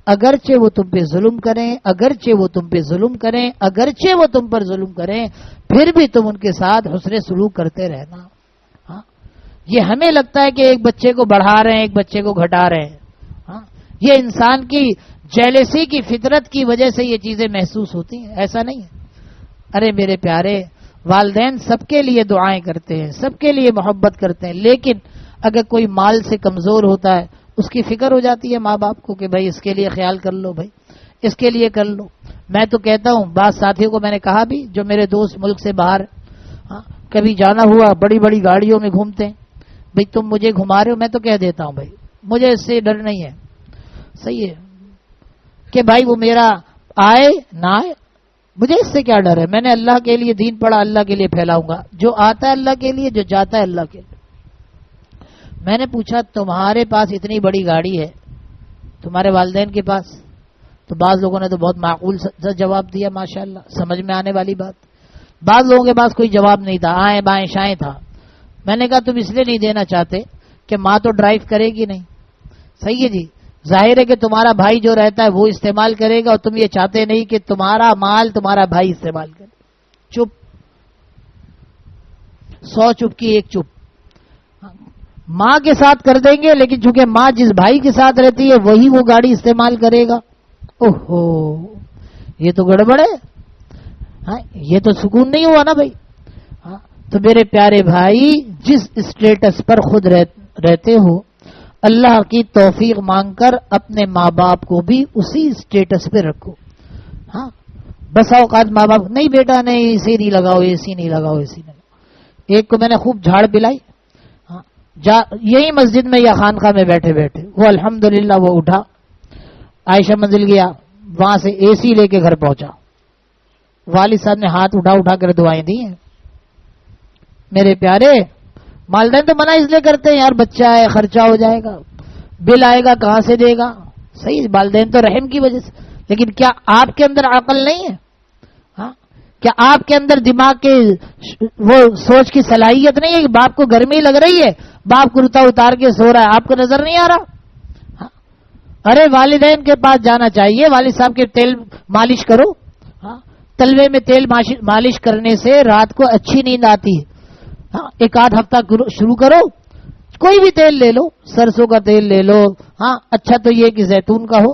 اگرچہ وہ تم پہ ظلم کریں، اگرچہ وہ تم پہ ظلم کریں، اگرچہ وہ تم پر ظلم کریں، پھر بھی تم ان کے ساتھ حسن سلوک کرتے رہنا. یہ ہمیں لگتا ہے کہ ایک بچے کو بڑھا رہے ہیں ایک بچے کو گھٹا رہے ہیں. یہ انسان کی جیلسی کی فطرت کی وجہ سے یہ چیزیں محسوس ہوتی ہیں، ایسا نہیں ہے. ارے میرے پیارے والدین سب کے لیے دعائیں کرتے ہیں، سب کے لیے محبت کرتے ہیں، لیکن اگر کوئی مال سے کمزور ہوتا ہے اس کی فکر ہو جاتی ہے ماں باپ کو کہ بھائی اس کے لیے خیال کر لو، بھائی اس کے لیے کر لو. میں تو کہتا ہوں بعض ساتھیوں کو میں نے کہا بھی جو میرے دوست ملک سے باہر، کبھی جانا ہوا بڑی بڑی گاڑیوں میں گھومتے ہیں. بھئی تم مجھے گھما رہے ہو, میں تو کہہ دیتا ہوں بھائی مجھے اس سے ڈر نہیں ہے. صحیح ہے کہ بھائی وہ میرا آئے نہ آئے, مجھے اس سے کیا ڈر ہے؟ میں نے اللہ کے لیے دین پڑھا, اللہ کے لیے پھیلاؤں گا, جو آتا ہے اللہ کے لیے, جو جاتا ہے اللہ کے لیے. میں نے پوچھا تمہارے پاس اتنی بڑی گاڑی ہے, تمہارے والدین کے پاس؟ تو بعض لوگوں نے تو بہت معقول سا جواب دیا, ماشاءاللہ سمجھ میں آنے والی بات. بعض لوگوں کے پاس کوئی جواب نہیں تھا, آئیں بائیں شائیں تھا. میں نے کہا تم اس لیے نہیں دینا چاہتے کہ ماں تو ڈرائیو کرے گی نہیں. صحیح ہے جی, ظاہر ہے کہ تمہارا بھائی جو رہتا ہے وہ استعمال کرے گا, اور تم یہ چاہتے نہیں کہ تمہارا مال تمہارا بھائی استعمال کرے. چپ, 100 چپ کی ایک چپ. ماں کے ساتھ کر دیں گے, لیکن چونکہ ماں جس بھائی کے ساتھ رہتی ہے وہی وہ گاڑی استعمال کرے گا. اوہو, یہ تو گڑبڑ ہے. ہاں یہ تو سکون نہیں ہوا نا بھائی. ہاں تو میرے پیارے بھائی, جس اسٹیٹس پر خود رہتے ہو, اللہ کی توفیق مانگ کر اپنے ماں باپ کو بھی اسی اسٹیٹس پہ رکھو. ہاں بس اوقات ماں باپ نہیں بیٹا نہیں اے سی نہیں لگاؤ, اے سی نہیں لگاؤ, اے سی نہیں لگاؤ. ایک کو میں نے خوب جھاڑ پلائی, یہی مسجد میں یا خانقاہ میں بیٹھے بیٹھے, وہ الحمدللہ وہ اٹھا, عائشہ منزل گیا, وہاں سے اے سی لے کے گھر پہنچا. والد صاحب نے ہاتھ اٹھا اٹھا کر دعائیں دی ہیں. میرے پیارے, والدین تو منع اس لیے کرتے ہیں, یار بچہ ہے خرچہ ہو جائے گا, بل آئے گا کہاں سے دے گا. صحیح, والدین تو رحم کی وجہ سے, لیکن کیا آپ کے اندر عقل نہیں ہے؟ ہاں کیا آپ کے اندر دماغ کے وہ سوچ کی صلاحیت نہیں ہے کہ باپ کو گرمی لگ رہی ہے, باپ کرتا اتار کے سو رہا ہے, آپ کو نظر نہیں آ رہا؟ ہاں ارے والدین کے پاس جانا چاہیے, والد صاحب کے تیل مالش کرو. ہاں تلوے میں تیل مالش کرنے سے رات کو اچھی نیند آتی ہے. ہاں ایک آدھ ہفتہ شروع کرو, کوئی بھی تیل لے لو, سرسوں کا تیل لے لو. ہاں اچھا تو یہ کہ زیتون کا ہو.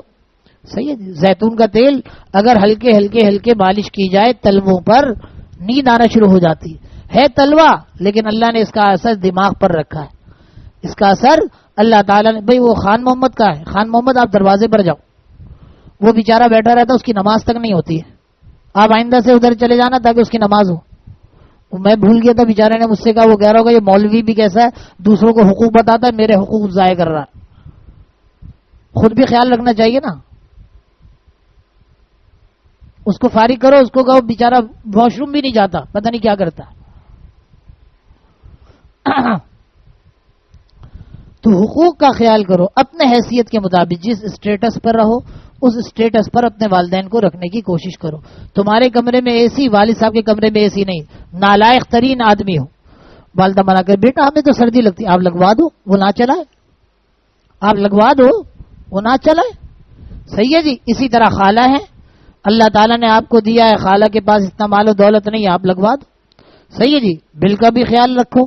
صحیح ہے, زیتون کا تیل اگر ہلکے ہلکے ہلکے مالش کی جائے تلووں پر, نیند آنا شروع ہو جاتی ہے. تلوا, لیکن اللہ نے اس کا اثر دماغ پر رکھا ہے. اس کا اثر اللہ تعالیٰ نے, بھئی وہ خان محمد کا ہے, خان محمد آپ دروازے پر جاؤ, وہ بیچارہ بیٹھا رہتا, اس کی نماز تک نہیں ہوتی ہے. آپ آئندہ سے ادھر چلے جانا تاکہ اس کی نماز ہو. میں بھول گیا تھا, بیچارے نے مجھ سے کہا, وہ کہہ رہا ہوگا یہ مولوی بھی کیسا ہے, دوسروں کو حقوق بتاتا ہے, میرے حقوق ضائع کر رہا ہے. خود بھی خیال رکھنا چاہیے نا. اس کو فارغ کرو, اس کو کہو بیچارہ واش روم بھی نہیں جاتا, پتہ نہیں کیا کرتا. تو حقوق کا خیال کرو اپنے حیثیت کے مطابق, جس اسٹیٹس پر رہو اس اسٹیٹس پر اپنے والدین کو رکھنے کی کوشش کرو. تمہارے کمرے میں اے سی, والد صاحب کے کمرے میں اے سی نہیں, نالائق ترین آدمی ہو, والدہ منع کر, بیٹا ہمیں تو سردی لگتی, آپ لگوا دو, وہ نہ چلائے. آپ لگوا دو, وہ نہ چلائے. صحیح ہے جی. اسی طرح خالہ ہے, اللہ تعالیٰ نے آپ کو دیا ہے, خالہ کے پاس اتنا مال و دولت نہیں ہے, آپ لگوا دو. صحیح ہے جی. بل کا بھی خیال رکھو.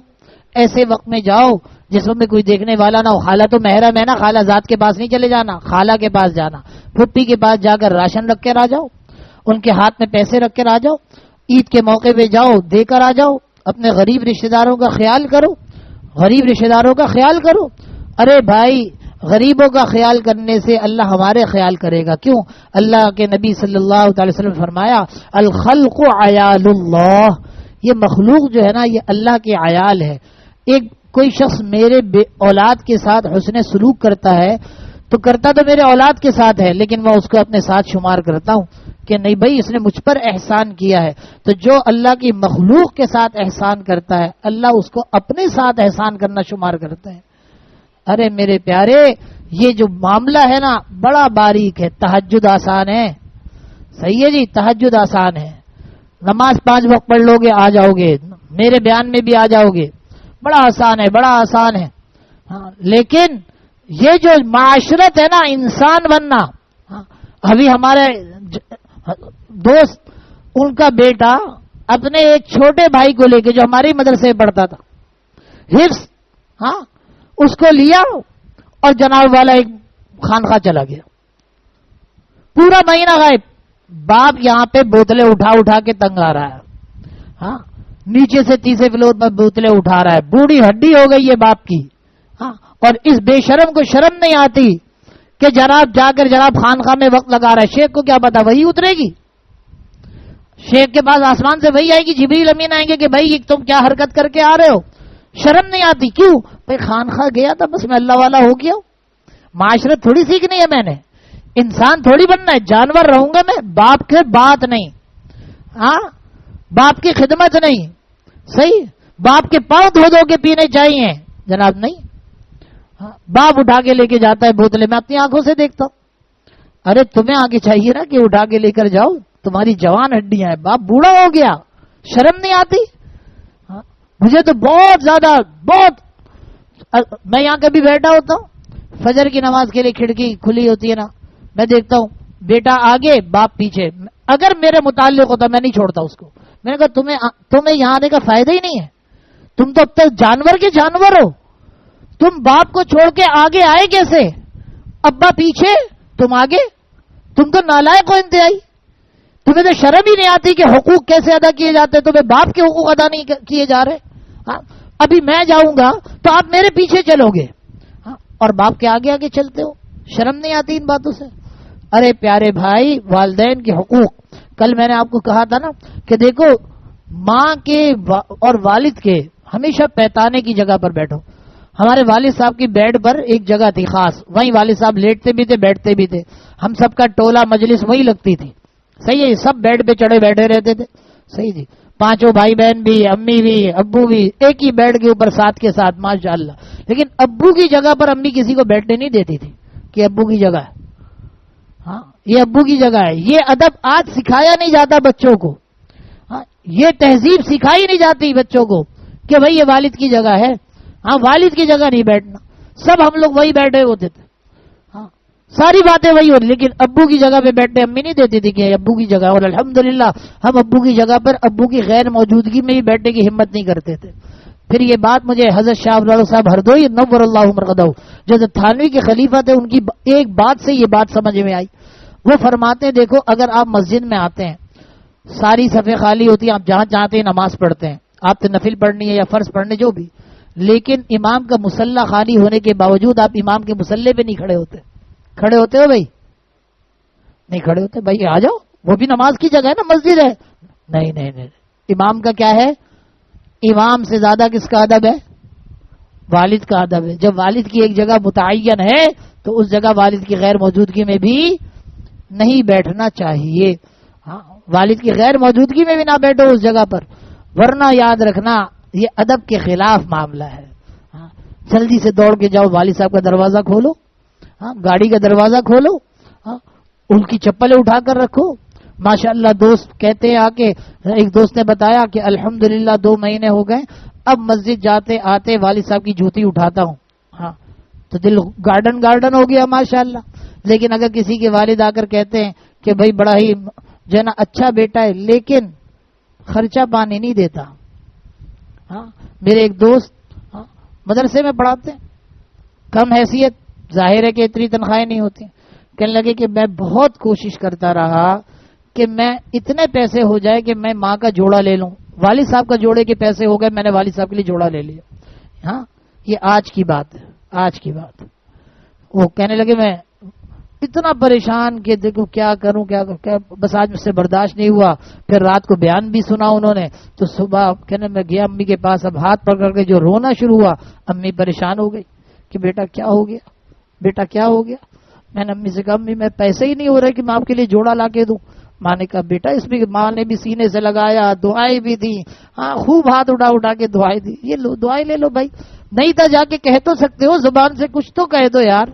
ایسے وقت میں جاؤ جس وقت میں کوئی دیکھنے والا نہ ہو. خالہ تو محرم ہے نا, خالہ ذات کے پاس نہیں چلے جانا, خالہ کے پاس جانا. پھپھی کے پاس جا کر راشن رکھ کر آ جاؤ, ان کے ہاتھ میں پیسے رکھ کر آ جاؤ. عید کے موقع پہ جاؤ, دے کر آ جاؤ. اپنے غریب رشتہ داروں کا خیال کرو, غریب رشتہ داروں کا خیال کرو. ارے بھائی, غریبوں کا خیال کرنے سے اللہ ہمارے خیال کرے گا. کیوں؟ اللہ کے نبی صلی اللہ تعالی وسلم نے فرمایا, الخلق عیال اللہ, یہ مخلوق جو ہے نا یہ اللہ کے عیال ہے. ایک کوئی شخص میرے اولاد کے ساتھ حسن سلوک کرتا ہے تو کرتا تو میرے اولاد کے ساتھ ہے, لیکن میں اس کو اپنے ساتھ شمار کرتا ہوں کہ نہیں بھائی اس نے مجھ پر احسان کیا ہے. تو جو اللہ کی مخلوق کے ساتھ احسان کرتا ہے اللہ اس کو اپنے ساتھ احسان کرنا شمار کرتا ہے. ارے میرے پیارے, یہ جو معاملہ ہے نا بڑا باریک ہے. تہجد آسان ہے, صحیح ہے جی, تہجد آسان ہے. نماز 5 وقت پڑھ لو گے, آ جاؤ گے, میرے بیان میں بھی آ جاؤ گے, بڑا آسان ہے, بڑا آسان ہے. ہاں لیکن یہ جو معاشرت ہے نا, انسان بننا. ابھی ہمارے دوست, ان کا بیٹا اپنے ایک چھوٹے بھائی کو لے کے جو ہمارے مدرسے میں پڑھتا تھا, حفظ, ہاں اس کو لیا اور جناب والا ایک خانقاہ چلا گیا, پورا مہینہ غائب. باپ یہاں پہ بوتلیں اٹھا اٹھا کے تنگ آ رہا ہے, ہاں نیچے سے 30 فلور پر بوتلیں اٹھا رہا ہے, بوڑھی ہڈی ہو گئی ہے باپ کی. ہاں اور اس بے شرم کو شرم نہیں آتی کہ جناب جا کر جناب خانقاہ میں وقت لگا رہا ہے. شیخ کو کیا پتا وہی اترے گی, شیخ کے پاس آسمان سے وہی آئے گی، جبریل امین آئیں گے کہ بھائی تم کیا حرکت کر کے آ رہے ہو، شرم نہیں آتی؟ کیوں بھائی خانخواہ گیا تھا بس میں اللہ والا ہو گیا ہوں، معاشرت تھوڑی سیکھنی ہے، میں نے انسان تھوڑی بننا ہے، جانور رہوں گا میں، باپ کے بات نہیں، ہاں باپ کی خدمت نہیں، صحیح، باپ کے پاؤں دھو دھو کے پینے چاہیے جناب، نہیں، باپ اٹھا کے لے کے جاتا ہے بوتلیں، میں اپنی آنکھوں سے دیکھتا ہوں، ارے تمہیں آگے چاہیے نا کہ اٹھا کے لے کر جاؤ، تمہاری جوان ہڈیاں ہیں، باپ بوڑھا ہو گیا، شرم نہیں آتی؟ مجھے تو بہت زیادہ، بہت، میں یہاں کبھی بیٹھا ہوتا ہوں فجر کی نماز کے لیے، کھڑکی کھلی ہوتی ہے نا، میں دیکھتا ہوں بیٹا آگے باپ پیچھے، اگر میرے متعلق ہوتا میں نہیں چھوڑتا اس کو، میں نے کہا تمہیں یہاں آنے کا فائدہ ہی نہیں ہے، تم تو اب تک جانور کے جانور ہو، تم باپ کو چھوڑ کے آگے آئے کیسے؟ ابا پیچھے تم آگے، تم تو نالائق ہو انتہائی، تمہیں تو شرم ہی نہیں آتی کہ حقوق کیسے ادا کیے جاتے، تمہیں باپ کے حقوق ادا نہیں کیے جا رہے، ہاں ابھی میں جاؤں گا تو آپ میرے پیچھے چلو گے، ہاں اور باپ کے آگے آگے چلتے ہو، شرم نہیں آتی ان باتوں سے؟ ارے پیارے بھائی، والدین کے حقوق، کل میں نے آپ کو کہا تھا نا کہ دیکھو ماں کے اور والد کے ہمیشہ پیتانے کی جگہ پر بیٹھو، ہمارے والد صاحب کی بیڈ پر ایک جگہ تھی خاص، وہیں والد صاحب لیٹتے بھی تھے بیٹھتے بھی تھے، ہم سب کا ٹولہ مجلس وہی لگتی تھی، صحیح ہے، سب بیڈ پہ چڑھے بیٹھے رہتے تھے، صحیح جی، پانچوں بھائی بہن بھی، امی بھی، ابو بھی، ایک ہی بیڈ کے اوپر ساتھ کے ساتھ، ماشاء اللہ، لیکن ابو کی جگہ پر امی کسی کو بیٹھنے نہیں دیتی تھی کہ ابو کی جگہ ہے، ہاں یہ ابو کی جگہ ہے، یہ ادب آج سکھایا نہیں جاتا بچوں کو، ہاں یہ تہذیب سکھائی نہیں جاتی بچوں کو کہ بھائی یہ والد کی جگہ ہے، ہاں والد کی جگہ نہیں بیٹھنا، سب ہم لوگ وہی بیٹھے ہوتے تھے، ہاں ساری باتیں وہی ہوتی، لیکن ابو کی جگہ پہ بیٹھنے امی نہیں دیتی تھی کہ ابو کی جگہ، اور الحمدللہ ہم ابو کی جگہ پر ابو کی غیر موجودگی میں بھی بیٹھنے کی ہمت نہیں کرتے تھے۔ پھر یہ بات مجھے حضرت شاہ ابوالفضل صاحب ہردوئی نور اللہ مرقدہ جو تھانوی کے خلیفہ تھے، ان کی ایک بات سے یہ بات سمجھ میں آئی، وہ فرماتے ہیں دیکھو اگر آپ مسجد میں آتے ہیں، ساری صفیں خالی ہوتی ہیں، آپ جہاں چاہتے ہیں نماز پڑھتے ہیں، آپ سے نفل پڑھنی ہے یا فرض پڑھنے جو بھی، لیکن امام کا مصلی خالی ہونے کے باوجود آپ امام کے مصلی پہ نہیں کھڑے ہوتے، کھڑے ہوتے ہو بھائی؟ نہیں کھڑے ہوتے، بھائی آ جاؤ، وہ بھی نماز کی جگہ ہے نا، مسجد ہے، نہیں نہیں نہیں، امام کا کیا ہے؟ امام سے زیادہ کس کا ادب ہے؟ والد کا ادب ہے، جب والد کی ایک جگہ متعین ہے تو اس جگہ والد کی غیر موجودگی میں بھی نہیں بیٹھنا چاہیے، ہاں والد کی غیر موجودگی میں بھی نہ بیٹھو اس جگہ پر، ورنہ یاد رکھنا یہ ادب کے خلاف معاملہ ہے، ہاں جلدی سے دوڑ کے جاؤ، والد صاحب کا دروازہ کھولو، ہاں گاڑی کا دروازہ کھولو، ہاں ان کی چپلیں اٹھا کر رکھو، ماشاءاللہ دوست کہتے ہیں آ کے، ایک دوست نے بتایا کہ الحمدللہ 2 مہینے ہو گئے، اب مسجد جاتے آتے والد صاحب کی جوتی اٹھاتا ہوں، ہاں تو دل گارڈن ہو گیا ماشاءاللہ۔ لیکن اگر کسی کے والد آ کر کہتے ہیں کہ بھائی بڑا ہی جو ہے نا اچھا بیٹا ہے لیکن خرچہ پانی نہیں دیتا، ہاں میرے ایک دوست مدرسے میں پڑھاتے ہیں، کم حیثیت، ظاہر ہے کہ اتنی تنخواہیں نہیں ہوتی، کہنے لگے کہ میں بہت کوشش کرتا رہا کہ میں اتنے پیسے ہو جائے کہ میں ماں کا جوڑا لے لوں، والد صاحب کا جوڑے کے پیسے ہو گئے، میں نے والد صاحب کے لیے جوڑا لے لیا، ہاں یہ آج کی بات ہے، آج کی بات۔ وہ کہنے لگے میں اتنا پریشان کہ دیکھو کیا کروں کیا بس آج مجھ سے برداشت نہیں ہوا، پھر رات کو بیان بھی سنا انہوں نے، تو صبح کہنے میں گیا امی کے پاس، اب ہاتھ پکڑ کے جو رونا شروع ہوا، امی پریشان ہو گئی کہ بیٹا کیا ہو گیا، بیٹا کیا ہو گیا؟ میں نے امی سے کہا امی میں پیسے ہی نہیں ہو رہے کہ میں آپ کے لیے جوڑا لا کے دوں۔ ماں نے کہا بیٹا اس میں ماں نے بھی سینے سے لگایا، دعائیں بھی دی، ہاں خوب ہاتھ اٹھا کے دعائیں دی، یہ لو دعائیں لے لو بھائی، نہیں تھا جا کے کہہ تو سکتے ہو زبان سے، کچھ تو کہہ دو یار،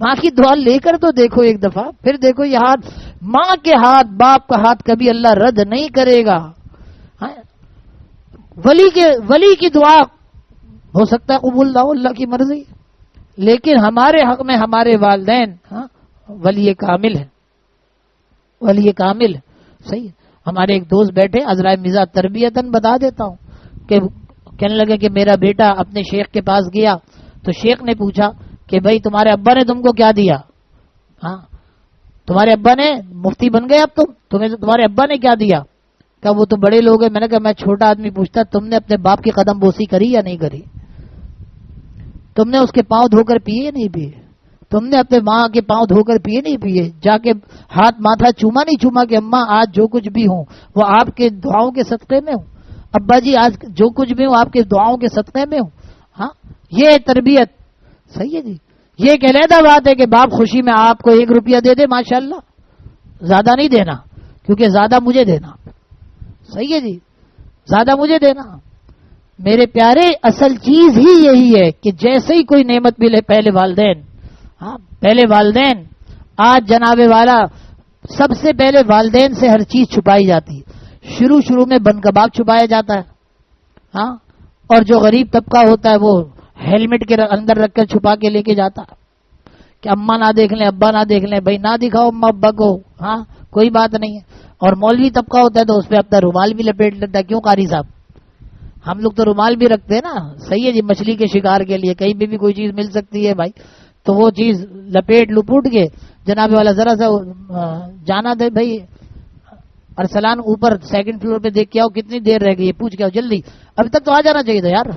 ماں کی دعا لے کر تو دیکھو ایک دفعہ، پھر دیکھو یہ ہاتھ، ماں کے ہاتھ، باپ کا ہاتھ کبھی اللہ رد نہیں کرے گا، ولی کی دعا ہو سکتا ہے قبول نہ ہو، اللہ کی مرضی، لیکن ہمارے حق میں ہمارے والدین ولی کامل ہے، ولی کامل ہے، صحیح۔ ہمارے ایک دوست بیٹھے، عذرائے مزاج تربیتاً بتا دیتا ہوں کہ کہنے لگے کہ میرا بیٹا اپنے شیخ کے پاس گیا تو شیخ نے پوچھا کہ بھائی تمہارے ابا نے تم کو کیا دیا؟ ہاں تمہارے ابا نے مفتی بن گئے، اب تمہیں تمہارے ابا نے کیا دیا؟ کہ وہ تو بڑے لوگ ہیں۔ میں نے کہا میں چھوٹا آدمی پوچھتا تم نے اپنے باپ کی قدم بوسی کری یا نہیں کری؟ تم نے اس کے پاؤں دھو کر پیے یا نہیں پیے؟ تم نے اپنے ماں کے پاؤں دھو کر پیے نہیں پیے؟ جا کے ہاتھ ماتھا چوما نہیں چوما کہ اماں آج جو کچھ بھی ہوں وہ آپ کے دعاؤں کے صدقے میں ہوں، ابا جی آج جو کچھ بھی ہوں آپ کے دعاؤں کے صدقے میں ہوں؟ ہاں یہ ہے تربیت. صحیح ہے جی. یہ ایک علیحدہ بات ہے کہ باپ خوشی میں آپ کو 1 روپیہ دے دے، ماشاءاللہ، زیادہ نہیں دینا کیونکہ زیادہ مجھے دینا. صحیح ہے جی، زیادہ مجھے دینا. میرے پیارے اصل چیز ہی یہی ہے کہ جیسے ہی کوئی نعمت ملے پہلے والدین. ہاں پہلے والدین. آج جناب والا سب سے پہلے والدین سے ہر چیز چھپائی جاتی ہے. شروع میں بن کباب چھپایا جاتا ہے. ہاں اور جو غریب طبقہ ہوتا ہے وہ ہیلمٹ کے اندر رکھ کر چھپا کے لے کے جاتا ہے کہ اماں نہ دیکھ لیں، ابا نہ دیکھ لیں. بھائی نہ دکھاؤ اماں ابا کو، ہاں کوئی بات نہیں ہے. اور مولوی طبقہ ہوتا ہے تو اس پہ اپنا رومال بھی لپیٹ لیتا ہے. کیوں قاری صاحب؟ ہم لوگ تو رومال بھی رکھتے ہیں نا. صحیح ہے جی، مچھلی کے شکار کے لیے کہیں بھی کوئی چیز مل سکتی ہے بھائی، تو وہ چیز لپیٹ لپوٹ کے جناب والا ذرا سا جانا دے بھائی ارسلان اوپر 2nd فلور پہ دیکھ کے آؤ کتنی دیر رہ گئی ہے، پوچھ کے آؤ جلدی، ابھی تک تو آ جانا چاہیے تھا یار.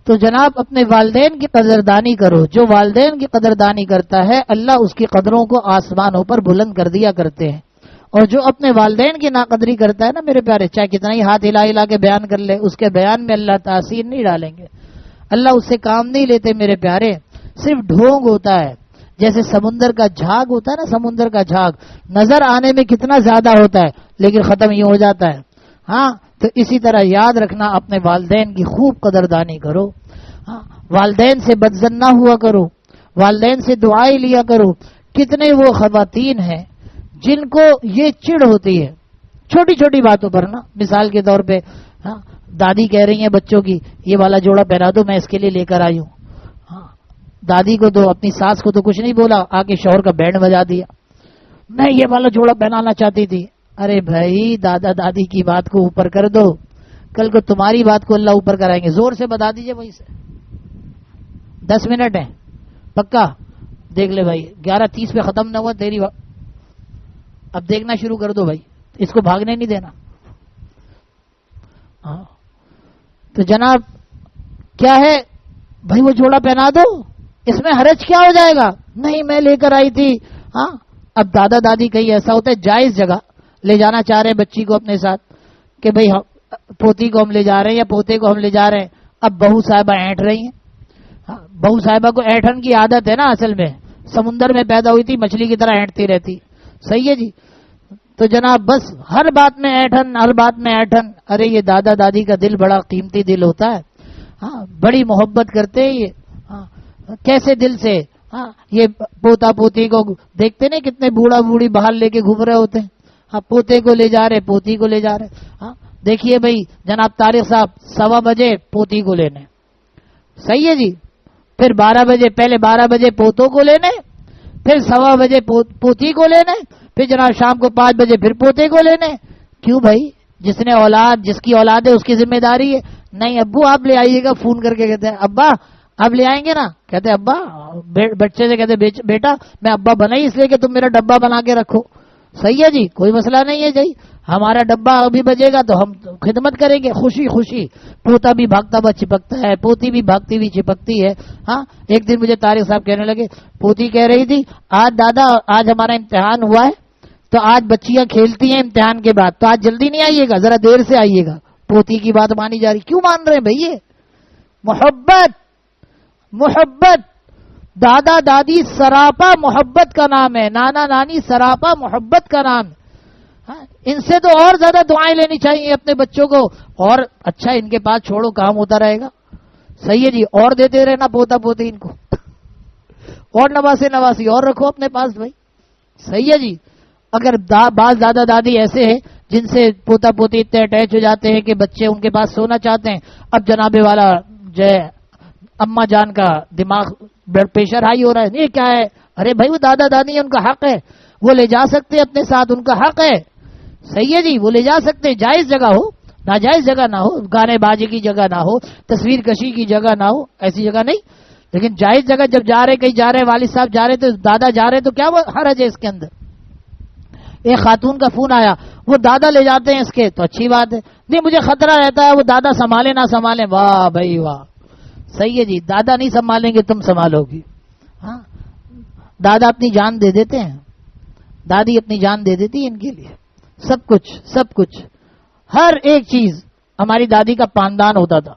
تو جناب اپنے والدین کی قدردانی کرو. جو والدین کی قدردانی کرتا ہے اللہ اس کی قدروں کو آسمانوں پر بلند کر دیا کرتے ہیں. اور جو اپنے والدین کی ناقدری کرتا ہے نا میرے پیارے، چاہے کتنا ہی ہاتھ ہلا ہلا کے بیان کر لے، اس کے بیان میں اللہ تاثیر نہیں ڈالیں گے. اللہ اس سے کام نہیں لیتے میرے پیارے. صرف ڈھونگ ہوتا ہے، جیسے سمندر کا جھاگ ہوتا ہے نا، سمندر کا جھاگ نظر آنے میں کتنا زیادہ ہوتا ہے لیکن ختم ہی ہو جاتا ہے. ہاں تو اسی طرح یاد رکھنا اپنے والدین کی خوب قدردانی کرو. ہاں والدین سے بدظن نہ ہوا کرو، والدین سے دعائیں لیا کرو. کتنے وہ خواتین ہیں جن کو یہ چڑ ہوتی ہے چھوٹی چھوٹی باتوں پر نا. مثال کے طور پہ ہاں دادی کہہ رہی ہیں بچوں کی یہ والا جوڑا پہنا دو، میں اس کے لیے لے کر آئی ہوں. ہاں دادی کو تو اپنی ساس کو تو کچھ نہیں بولا، آگے شوہر کا بینڈ بجا دیا، میں یہ والا جوڑا پہنانا چاہتی تھی. ارے بھائی دادا دادی کی بات کو اوپر کر دو، کل کو تمہاری بات کو اللہ اوپر کرائیں گے. زور سے بتا دیجئے وہیں سے. 10 منٹ ہے پکا؟ دیکھ لے بھائی 11:30 پہ ختم نہ ہوا تیری بات. اب دیکھنا شروع کر دو بھائی، اس کو بھاگنے نہیں دینا. ہاں تو جناب کیا ہے بھائی، وہ جوڑا پہنا دو، اس میں حرج کیا ہو جائے گا؟ نہیں میں لے کر آئی تھی. ہاں اب دادا دادی کہیں ایسا ہوتا ہے جائز جگہ لے جانا چاہ رہے ہیں بچی کو اپنے ساتھ کہ بھائی پوتی کو ہم لے جا رہے ہیں یا پوتے کو ہم لے جا رہے ہیں. اب بہو صاحبہ اینٹ رہی ہیں. بہو صاحبہ کو اینٹن کی عادت ہے نا، اصل میں سمندر میں پیدا ہوئی تھی، مچھلی کی طرح اینٹتی رہتی. صحیح ہے جی. تو جناب بس ہر بات میں اینٹن، ہر بات میں اینٹن. ارے یہ دادا دادی کا دل بڑا قیمتی دل ہوتا ہے. ہاں بڑی محبت کرتے ہیں یہ. ہاں کیسے دل سے. ہاں یہ پوتا پوتی کو دیکھتے نہیں کتنے بوڑھا بوڑھی باہر لے کے گھوم رہے ہوتے ہیں. ہاں پوتے کو لے جا رہے، پوتی کو لے جا رہے. ہاں دیکھیے بھائی جناب طارق صاحب 1:15 بجے پوتی کو لینے. صحیح ہے جی. پھر 12 بجے، پہلے 12 بجے پوتوں کو لینے، پھر 1:15 بجے پوتی کو لینے، پھر جناب شام کو 5 بجے پھر پوتے کو لینے. کیوں بھائی؟ جس نے اولاد، جس کی اولاد ہے اس کی ذمہ داری ہے. نہیں ابو آپ لے آئیے گا. فون کر کے کہتے ہیں ابا آپ لے آئیں گے نا؟ کہتے ہیں ابا، بچے سے کہتے بیٹا میں ابا بنا ہی اس لیے کہ تم میرا ڈبہ بنا کے رکھو. صحیح ہے جی، کوئی مسئلہ نہیں ہے جی. ہمارا ڈبہ ابھی بجے گا تو ہم خدمت کریں گے خوشی خوشی. پوتا بھی بھاگتا ہوا چپکتا ہے، پوتی بھی بھاگتی ہوئی چپکتی ہے. ہاں ایک دن مجھے طارق صاحب کہنے لگے، پوتی کہہ رہی تھی آج دادا آج ہمارا امتحان ہوا ہے تو آج بچیاں کھیلتی ہیں امتحان کے بعد، تو آج جلدی نہیں آئیے گا، ذرا دیر سے آئیے گا. پوتی کی بات مانی جا رہی. کیوں مان رہے ہیں بھائی؟ یہ محبت، محبت. دادا دادی سراپا محبت کا نام ہے، نانا نانی سراپا محبت کا نام ہے. ان سے تو اور زیادہ دعائیں لینی چاہیے اپنے بچوں کو. اور اچھا ان کے پاس چھوڑو کام ہوتا رہے گا. صحیح ہے جی. اور دیتے رہنا پوتا پوتی ان کو، اور نواسے نواسی اور رکھو اپنے پاس بھائی. صحیح ہے جی. اگر بعض دادا دادی ایسے ہیں جن سے پوتا پوتی اتنے اٹیچ ہو جاتے ہیں کہ بچے ان کے پاس سونا چاہتے ہیں. اب جناب والا جو ہے اما جان کا دماغ بلڈ پریشر ہائی ہو رہا ہے، یہ کیا ہے؟ ارے بھائی وہ دادا دادی ان کا حق ہے، وہ لے جا سکتے اپنے ساتھ، ان کا حق ہے. صحیح ہے جی. وہ لے جا سکتے، جائز جگہ ہو، ناجائز جگہ نہ ہو، گانے بازی کی جگہ نہ ہو، تصویر کشی کی جگہ نہ ہو، ایسی جگہ نہیں. لیکن جائز جگہ جب جا رہے کہیں جا رہے والد صاحب جا رہے تو دادا جا رہے تو کیا حرج ہے اس کے اندر؟ ایک خاتون کا فون آیا، وہ دادا لے جاتے ہیں اس کے تو اچھی بات ہے. نہیں مجھے خطرہ رہتا ہے وہ دادا سنبھالے نہ سنبھالے. واہ بھائی واہ. صحیح ہے جی، دادا نہیں سنبھالیں گے تم سنبھالو گی. ہاں دادا اپنی جان دے دیتے ہیں، دادی اپنی جان دے دیتی ہے ان کے لیے. سب کچھ سب کچھ، ہر ایک چیز. ہماری دادی کا پاندان ہوتا تھا،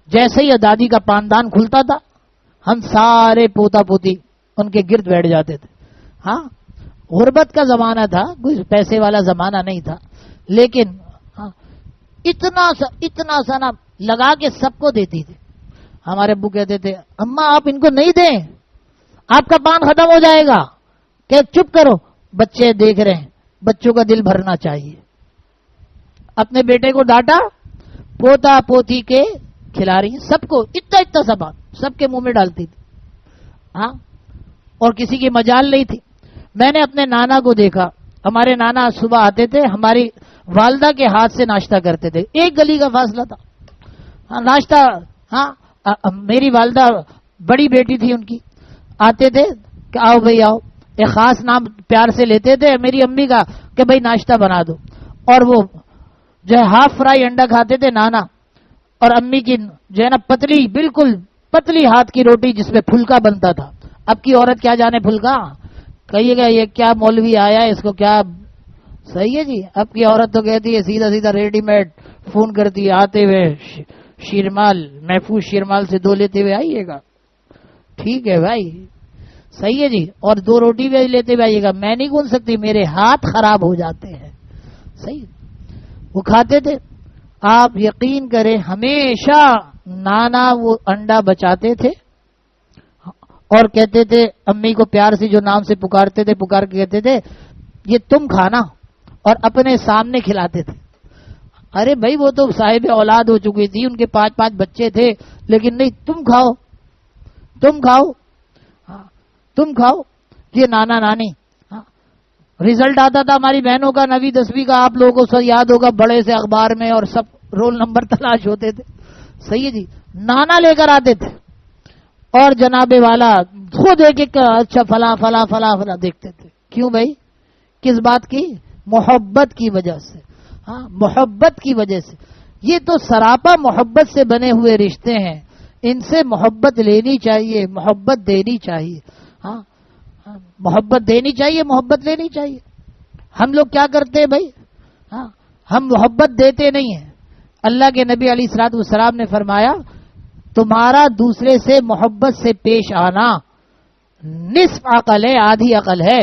جیسے ہی دادی کا پاندان کھلتا تھا ہم سارے پوتا پوتی ان کے گرد بیٹھ جاتے تھے. ہاں غربت کا زمانہ تھا، کوئی پیسے والا زمانہ نہیں تھا، لیکن ہاں اتنا سا نا لگا کے سب کو دیتی تھی. ہمارے ابو کہتے تھے اماں آپ ان کو نہیں دیں، آپ کا پان ختم ہو جائے گا. کہ چپ کرو، بچے دیکھ رہے ہیں، بچوں کا دل بھرنا چاہیے. اپنے بیٹے کو ڈانٹا، پوتا پوتی کے کھلا رہی ہیں سب کو، اتنا سا بات سب کے منہ میں ڈالتی تھی. ہاں اور کسی کی مجال نہیں تھی. میں نے اپنے نانا کو دیکھا، ہمارے نانا صبح آتے تھے، ہماری والدہ کے ہاتھ سے ناشتہ کرتے تھے، ایک گلی کا فاصلہ تھا. ہاں ناشتہ، ہاں میری والدہ بڑی بیٹی تھی ان کی، آتے تھے کہ آؤ بھائی آؤ، ایک خاص نام پیار سے لیتے تھے میری امی کا کہ بھائی ناشتہ بنا دو. اور وہ جو ہے ہاف فرائی انڈا کھاتے تھے نانا، اور امی کی جو ہے نا پتلی، بالکل پتلی ہاتھ کی روٹی جس میں پھلکا بنتا تھا. اب کی عورت کیا جانے پھلکا، کہیے گا یہ کیا مولوی آیا ہے اس کو کیا. صحیح ہے جی، اب کی عورت تو کہتی ہے سیدھا سیدھا ریڈی میڈ فون کرتی ہے، آتے ہوئے شیرمال، محفوظ شیرمال سے 2 لیتے ہوئے آئیے گا. ٹھیک ہے بھائی، صحیح ہے جی، اور 2 روٹی بھی لیتے ہوئے آئیے گا. میں نہیں گون سکتی، میرے ہاتھ خراب ہو جاتے ہیں. صحیح، وہ کھاتے تھے. آپ یقین کریں ہمیشہ نانا وہ انڈا بچاتے تھے اور کہتے تھے امی کو پیار سے جو نام سے پکارتے تھے، پکار کے کہتے تھے یہ تم کھانا، اور اپنے سامنے کھلاتے تھے. ارے بھائی وہ تو صاحب اولاد ہو چکی تھی، ان کے 5 بچے تھے، لیکن نہیں، تم کھاؤ تم کھاؤ تم کھاؤ. یہ نانا نانی. رزلٹ آتا تھا ہماری بہنوں کا 9ویں 10ویں کا، آپ لوگوں کو یاد ہوگا، بڑے سے اخبار میں، اور سب رول نمبر تلاش ہوتے تھے. صحیح ہے جی، نانا لے کر آتے تھے اور جناب والا خود ایک اچھا فلاں فلاں فلاں فلاں دیکھتے تھے. کیوں بھائی، کس بات کی؟ محبت کی وجہ سے. ہاں محبت کی وجہ سے. یہ تو سراپا محبت سے بنے ہوئے رشتے ہیں، ان سے محبت لینی چاہیے، محبت دینی چاہیے. ہاں محبت دینی چاہیے، محبت لینی چاہیے. ہم لوگ کیا کرتے ہیں بھائی؟ ہاں ہم محبت دیتے نہیں ہیں. اللہ کے نبی علیہ الصلوۃ والسلام نے فرمایا تمہارا دوسرے سے محبت سے پیش آنا نصف عقل ہے، آدھی عقل ہے.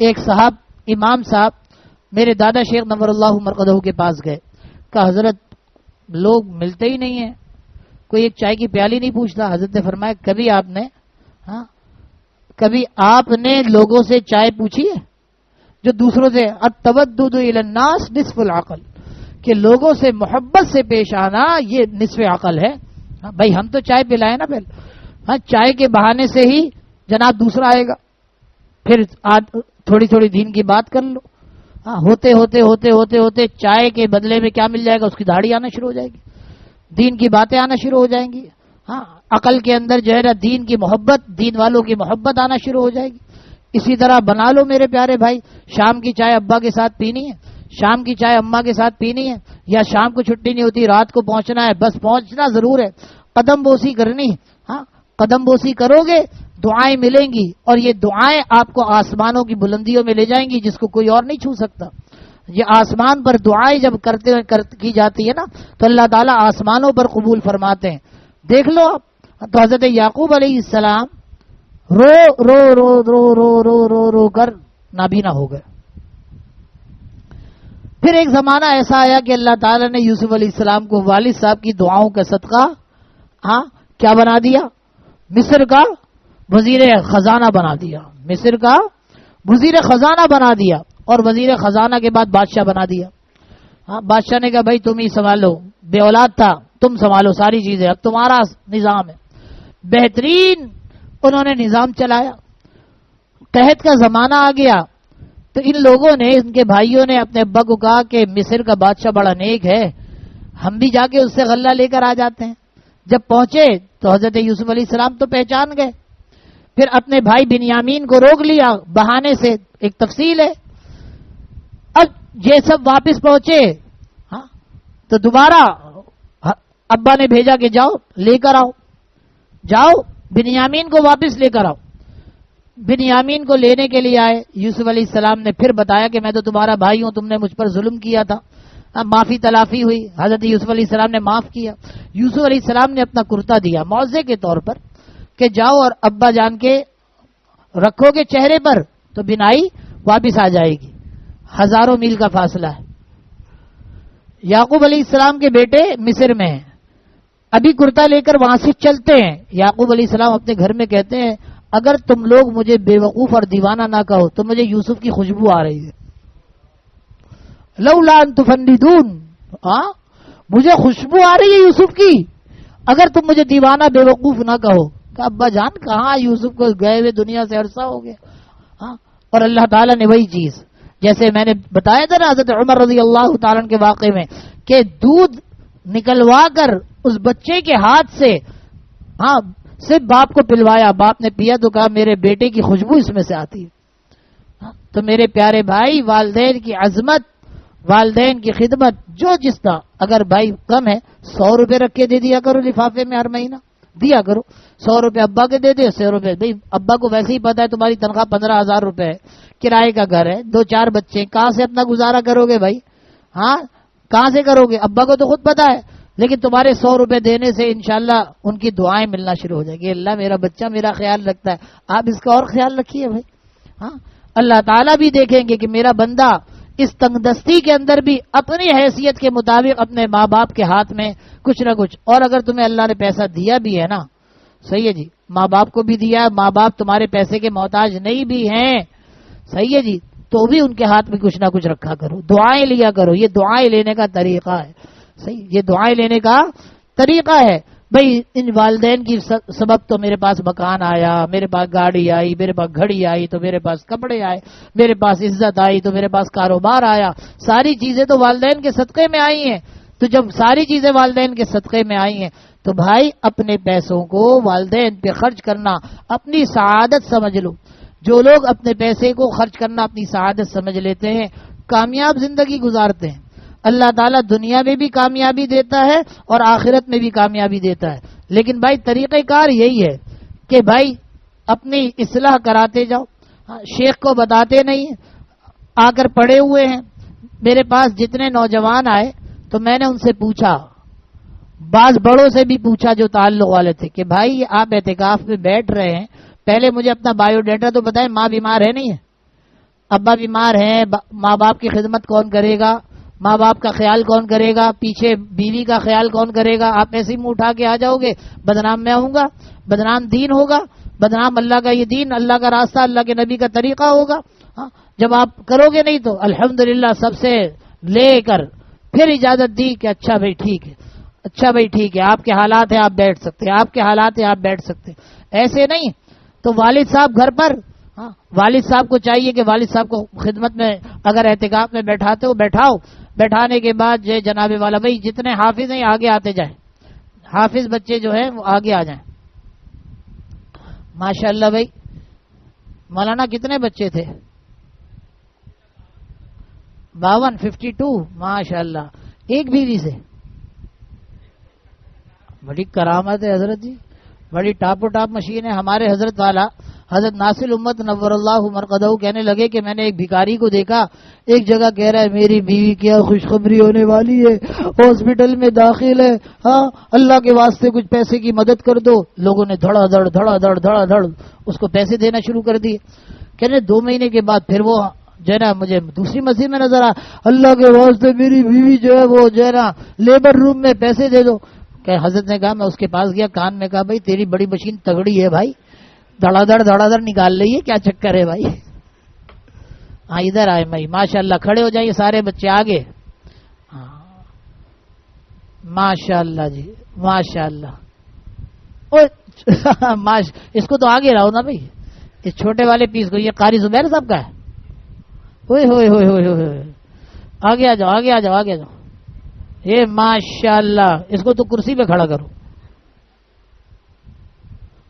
ایک صاحب، امام صاحب میرے دادا شیخ نور اللہ مرقدہ کے پاس گئے، کہا حضرت لوگ ملتے ہی نہیں ہیں، کوئی ایک چائے کی پیالی نہیں پوچھتا. حضرت نے فرمایا کبھی آپ نے لوگوں سے چائے پوچھی ہے؟ جو دوسروں سے التودد الی الناس نصف العقل، کہ لوگوں سے محبت سے پیش آنا یہ نصف عقل ہے. بھائی ہم تو چائے پلائے نا پہلے. ہاں چائے کے بہانے سے ہی جناب دوسرا آئے گا، پھر تھوڑی تھوڑی دین کی بات کر لو. ہاں ہوتے ہوتے ہوتے ہوتے ہوتے چائے کے بدلے میں کیا مل جائے گا؟ اس کی داڑھی آنا شروع ہو جائے گی، دین کی باتیں آنا شروع ہو جائیں گی. ہاں عقل کے اندر جو ہے نا دین کی محبت، دین والوں کی محبت آنا شروع ہو جائے گی. اسی طرح بنا لو میرے پیارے بھائی، شام کی چائے ابا کے ساتھ پینی ہے، شام کی چائے اماں کے ساتھ پینی ہے، یا شام کو چھٹی نہیں ہوتی رات کو پہنچنا ہے، بس پہنچنا ضرور ہے، قدم بوسی کرنی. ہاں قدم بوسی کرو گے دعائیں ملیں گی، اور یہ دعائیں آپ کو آسمانوں کی بلندیوں میں لے جائیں گی جس کو کوئی اور نہیں چھو سکتا. یہ آسمان پر دعائیں جب کی جاتی ہے نا تو اللہ تعالیٰ آسمانوں پر قبول فرماتے ہیں. دیکھ لو آپ، تو حضرت یعقوب علیہ السلام رو رو رو رو رو رو رو رو کر نابینا ہو گئے. پھر ایک زمانہ ایسا آیا کہ اللہ تعالیٰ نے یوسف علیہ السلام کو والد صاحب کی دعاؤں کا صدقہ کیا بنا دیا؟ مصر کا وزیر خزانہ بنا دیا. مصر کا وزیر خزانہ بنا دیا، اور وزیر خزانہ کے بعد بادشاہ بنا دیا. بادشاہ نے کہا بھائی تم ہی سنبھالو، بے اولاد تھا، تم سنبھالو ساری چیزیں، اب تمہارا نظام ہے. بہترین انہوں نے نظام چلایا. قحط کا زمانہ آ گیا تو ان لوگوں نے، ان کے بھائیوں نے اپنے ابا کو کہا کہ مصر کا بادشاہ بڑا نیک ہے، ہم بھی جا کے اس سے غلہ لے کر آ جاتے ہیں. جب پہنچے تو حضرت یوسف علیہ السلام تو پہچان گئے، پھر اپنے بھائی بنیامین کو روک لیا بہانے سے، ایک تفصیل ہے. اب یہ سب واپس پہنچے تو دوبارہ ابا نے بھیجا کہ جاؤ لے کر آؤ، جاؤ بنیامین کو واپس لے کر آؤ۔ بنیامین کو لینے کے لیے آئے، یوسف علیہ السلام نے پھر بتایا کہ میں تو تمہارا بھائی ہوں، تم نے مجھ پر ظلم کیا تھا۔ معافی تلافی ہوئی، حضرت یوسف علیہ السلام نے معاف کیا۔ یوسف علیہ السلام نے اپنا کرتا دیا معاوضے کے طور پر کہ جاؤ اور ابا جان کے رکھو گے چہرے پر تو بینائی واپس آ جائے گی۔ ہزاروں میل کا فاصلہ ہے۔ یعقوب علیہ السلام کے بیٹے مصر میں ہیں، ابھی کرتا لے کر وہاں سے چلتے ہیں۔ یعقوب علیہ السلام اپنے گھر میں کہتے ہیں اگر تم لوگ مجھے بے وقوف اور دیوانہ نہ کہو تو مجھے یوسف کی خوشبو آ رہی ہے، لولا ان تفندون، مجھے خوشبو آ رہی ہے یوسف کی، اگر تم مجھے دیوانہ بے وقوف نہ کہو۔ کہ ابا جان کہاں یوسف کو گئے ہوئے دنیا سے عرصہ ہو گیا۔ اور اللہ تعالیٰ نے وہی چیز جیسے میں نے بتایا تھا نا حضرت عمر رضی اللہ تعالیٰ کے واقعے میں کہ دودھ نکلوا کر اس بچے کے ہاتھ سے صرف باپ کو پلوایا، باپ نے پیا تو کہا میرے بیٹے کی خوشبو اس میں سے آتی ہے۔ تو میرے پیارے بھائی، والدین کی عظمت، والدین کی خدمت جو جس طرح، اگر بھائی کم ہے 100 روپے رکھ کے دے دیا کرو لفافے میں، ہر مہینہ دیا کرو۔ 100 روپے ابا کے دے دے، 100 روپے بھائی ابا کو ویسے ہی پتا ہے تمہاری تنخواہ 15,000 روپے ہے، کرائے کا گھر ہے، 2-4 بچے، کہاں سے اپنا گزارا کرو گے بھائی؟ کہاں سے کرو گے؟ ابا کو تو خود پتا ہے، لیکن تمہارے 100 روپے دینے سے انشاءاللہ ان کی دعائیں ملنا شروع ہو جائے گی۔ اللہ میرا بچہ میرا خیال رکھتا ہے، آپ اس کا اور خیال رکھیے بھائی۔ اللہ تعالیٰ بھی دیکھیں گے کہ میرا بندہ اس تنگ دستی کے اندر بھی اپنی حیثیت کے مطابق اپنے ماں باپ کے ہاتھ میں کچھ نہ کچھ، اور اگر تمہیں اللہ نے پیسہ دیا بھی ہے نا، صحیح ہے جی، ماں باپ کو بھی دیا، ماں باپ تمہارے پیسے کے محتاج نہیں بھی ہیں، صحیح ہے جی، تو بھی ان کے ہاتھ میں کچھ نہ کچھ رکھا کرو، دعائیں لیا کرو۔ یہ دعائیں لینے کا طریقہ ہے، صحیح، یہ دعائیں لینے کا طریقہ ہے۔ بھائی ان والدین کی سبب تو میرے پاس مکان آیا، میرے پاس گاڑی آئی، میرے پاس گھڑی آئی تو میرے پاس کپڑے آئے، میرے پاس عزت آئی تو میرے پاس کاروبار آیا، ساری چیزیں تو والدین کے صدقے میں آئی ہیں۔ تو جب ساری چیزیں والدین کے صدقے میں آئی ہیں تو بھائی اپنے پیسوں کو والدین پہ خرچ کرنا اپنی سعادت سمجھ لو۔ جو لوگ اپنے پیسے کو خرچ کرنا اپنی سعادت سمجھ لیتے ہیں کامیاب زندگی گزارتے ہیں۔ اللہ تعالیٰ دنیا میں بھی کامیابی دیتا ہے اور آخرت میں بھی کامیابی دیتا ہے، لیکن بھائی طریقہ کار یہی ہے کہ بھائی اپنی اصلاح کراتے جاؤ، شیخ کو بتاتے نہیں ہیں، آ کر پڑے ہوئے ہیں۔ میرے پاس جتنے نوجوان آئے تو میں نے ان سے پوچھا، بعض بڑوں سے بھی پوچھا جو تعلق والے تھے کہ بھائی آپ اعتکاف میں بیٹھ رہے ہیں، پہلے مجھے اپنا بایو ڈیٹا تو بتائیں، ماں بیمار ہے نہیں ہے، ابا بیمار ہیں، ماں باپ کی خدمت کون کرے گا، ماں باپ کا خیال کون کرے گا، پیچھے بیوی کا خیال کون کرے گا؟ آپ ایسے ہی منہ اٹھا کے آ جاؤ گے، بدنام میں ہوں گا، بدنام دین ہوگا، بدنام اللہ کا یہ دین، اللہ کا راستہ، اللہ کے نبی کا طریقہ ہوگا۔ جب آپ کرو گے نہیں تو الحمدللہ سب سے لے کر پھر اجازت دی کہ اچھا بھائی ٹھیک ہے، اچھا بھائی ٹھیک ہے، آپ کے حالات ہیں آپ بیٹھ سکتے ہیں، آپ کے حالات ہیں آپ بیٹھ سکتے ہیں، ایسے نہیں۔ تو والد صاحب گھر پر، والد صاحب کو چاہیے کہ والد صاحب کو خدمت میں اگر اعتکاف میں بیٹھاتے ہو بیٹھاؤ، بیٹھانے کے بعد جو جناب والا بھائی جتنے حافظ ہیں آگے آتے جائیں، حافظ بچے جو ہیں وہ آگے آ جائیں۔ ماشاءاللہ بھائی مولانا کتنے بچے تھے؟ 52 ماشاءاللہ، ایک بیوی سے، بڑی کرامت ہے حضرت جی، بڑی ٹاپ و ٹاپ مشین ہے۔ ہمارے حضرت والا حضرت ناصر امت نور اللہ مرقدہ کہنے لگے کہ میں نے ایک بھکاری کو دیکھا، ایک جگہ کہہ رہا ہے میری بیوی کیا خوشخبری ہونے والی ہے، ہاسپٹل میں داخل ہے، اللہ کے واسطے کچھ پیسے کی مدد کر دو۔ لوگوں نے دھڑا دھڑ اس کو پیسے دینا شروع کر دیے۔ کہنے 2 مہینے کے بعد پھر وہ جو ہے نا مجھے دوسری مسجد میں نظر آیا، اللہ کے واسطے میری بیوی جو ہے وہ جو ہے نا لیبر روم میں پیسے دے دو۔ کہ حضرت نے کہا، میں اس کے پاس گیا، کان میں کہا بھائی تیری بڑی مشین تگڑی ہے بھائی، دھڑا دھڑ نکال رہی ہے، کیا چکر ہے بھائی؟ ادھر آئے بھائی، ماشاءاللہ کھڑے ہو جائیے سارے بچے آگے۔ ماشاءاللہ جی ماشاءاللہ، اس کو تو آگے رہو نا بھائی، اس چھوٹے والے پیس کو، یہ قاری زبیر صاحب کا ہے۔ ہوئے آگے آ جاؤ، آگے آ جاؤ، آگے آ جاؤ۔ یہ ماشاءاللہ، اس کو تو کرسی پہ کھڑا کرو۔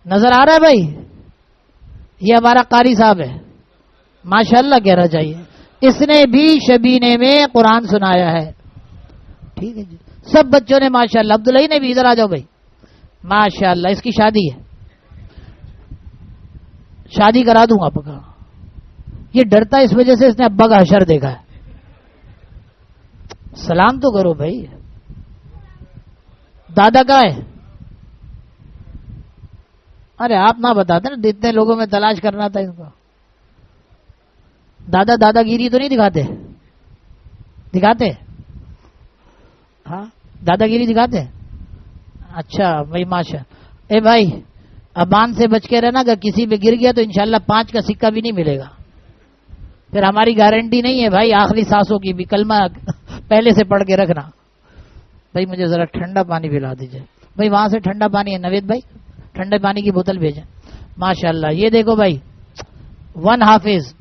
نظر آ رہا ہے بھائی؟ یہ ہمارا قاری صاحب ہے، ماشاءاللہ کہنا چاہیے۔ اس نے بھی شبینے میں قرآن سنایا ہے، ٹھیک ہے جی۔ سب بچوں نے ماشاءاللہ. عبداللہ نے بھی ادھر آ جاؤ بھائی. ماشاءاللہ اس کی شادی ہے, شادی کرا دوں گا پکا. یہ ڈرتا اس وجہ سے اس نے ابا کا حشر دیکھا ہے. سلام تو کرو بھائی. دادا کا ہے؟ ارے آپ نہ بتاتے نا, اتنے لوگوں میں تلاش کرنا تھا اس کو. دادا دادا گیری تو نہیں دکھاتے؟ دکھاتے؟ ہاں دادا گیری دکھاتے. اچھا بھائی ماشاء. اے بھائی ابان سے بچ کے رہنا, اگر کسی پہ گر گیا تو انشاءاللہ 5 کا سکہ بھی نہیں ملے گا. پھر ہماری گارنٹی نہیں ہے بھائی آخری سانسوں کی بھی. کلمہ پہلے سے پڑھ کے رکھنا. بھائی مجھے ذرا ٹھنڈا پانی پلا دیجئے بھائی. وہاں سے ٹھنڈا پانی ہے نوید بھائی, ٹھنڈے پانی کی بوتل بھیجیں. ماشاءاللہ یہ دیکھو بھائی 1 حافظ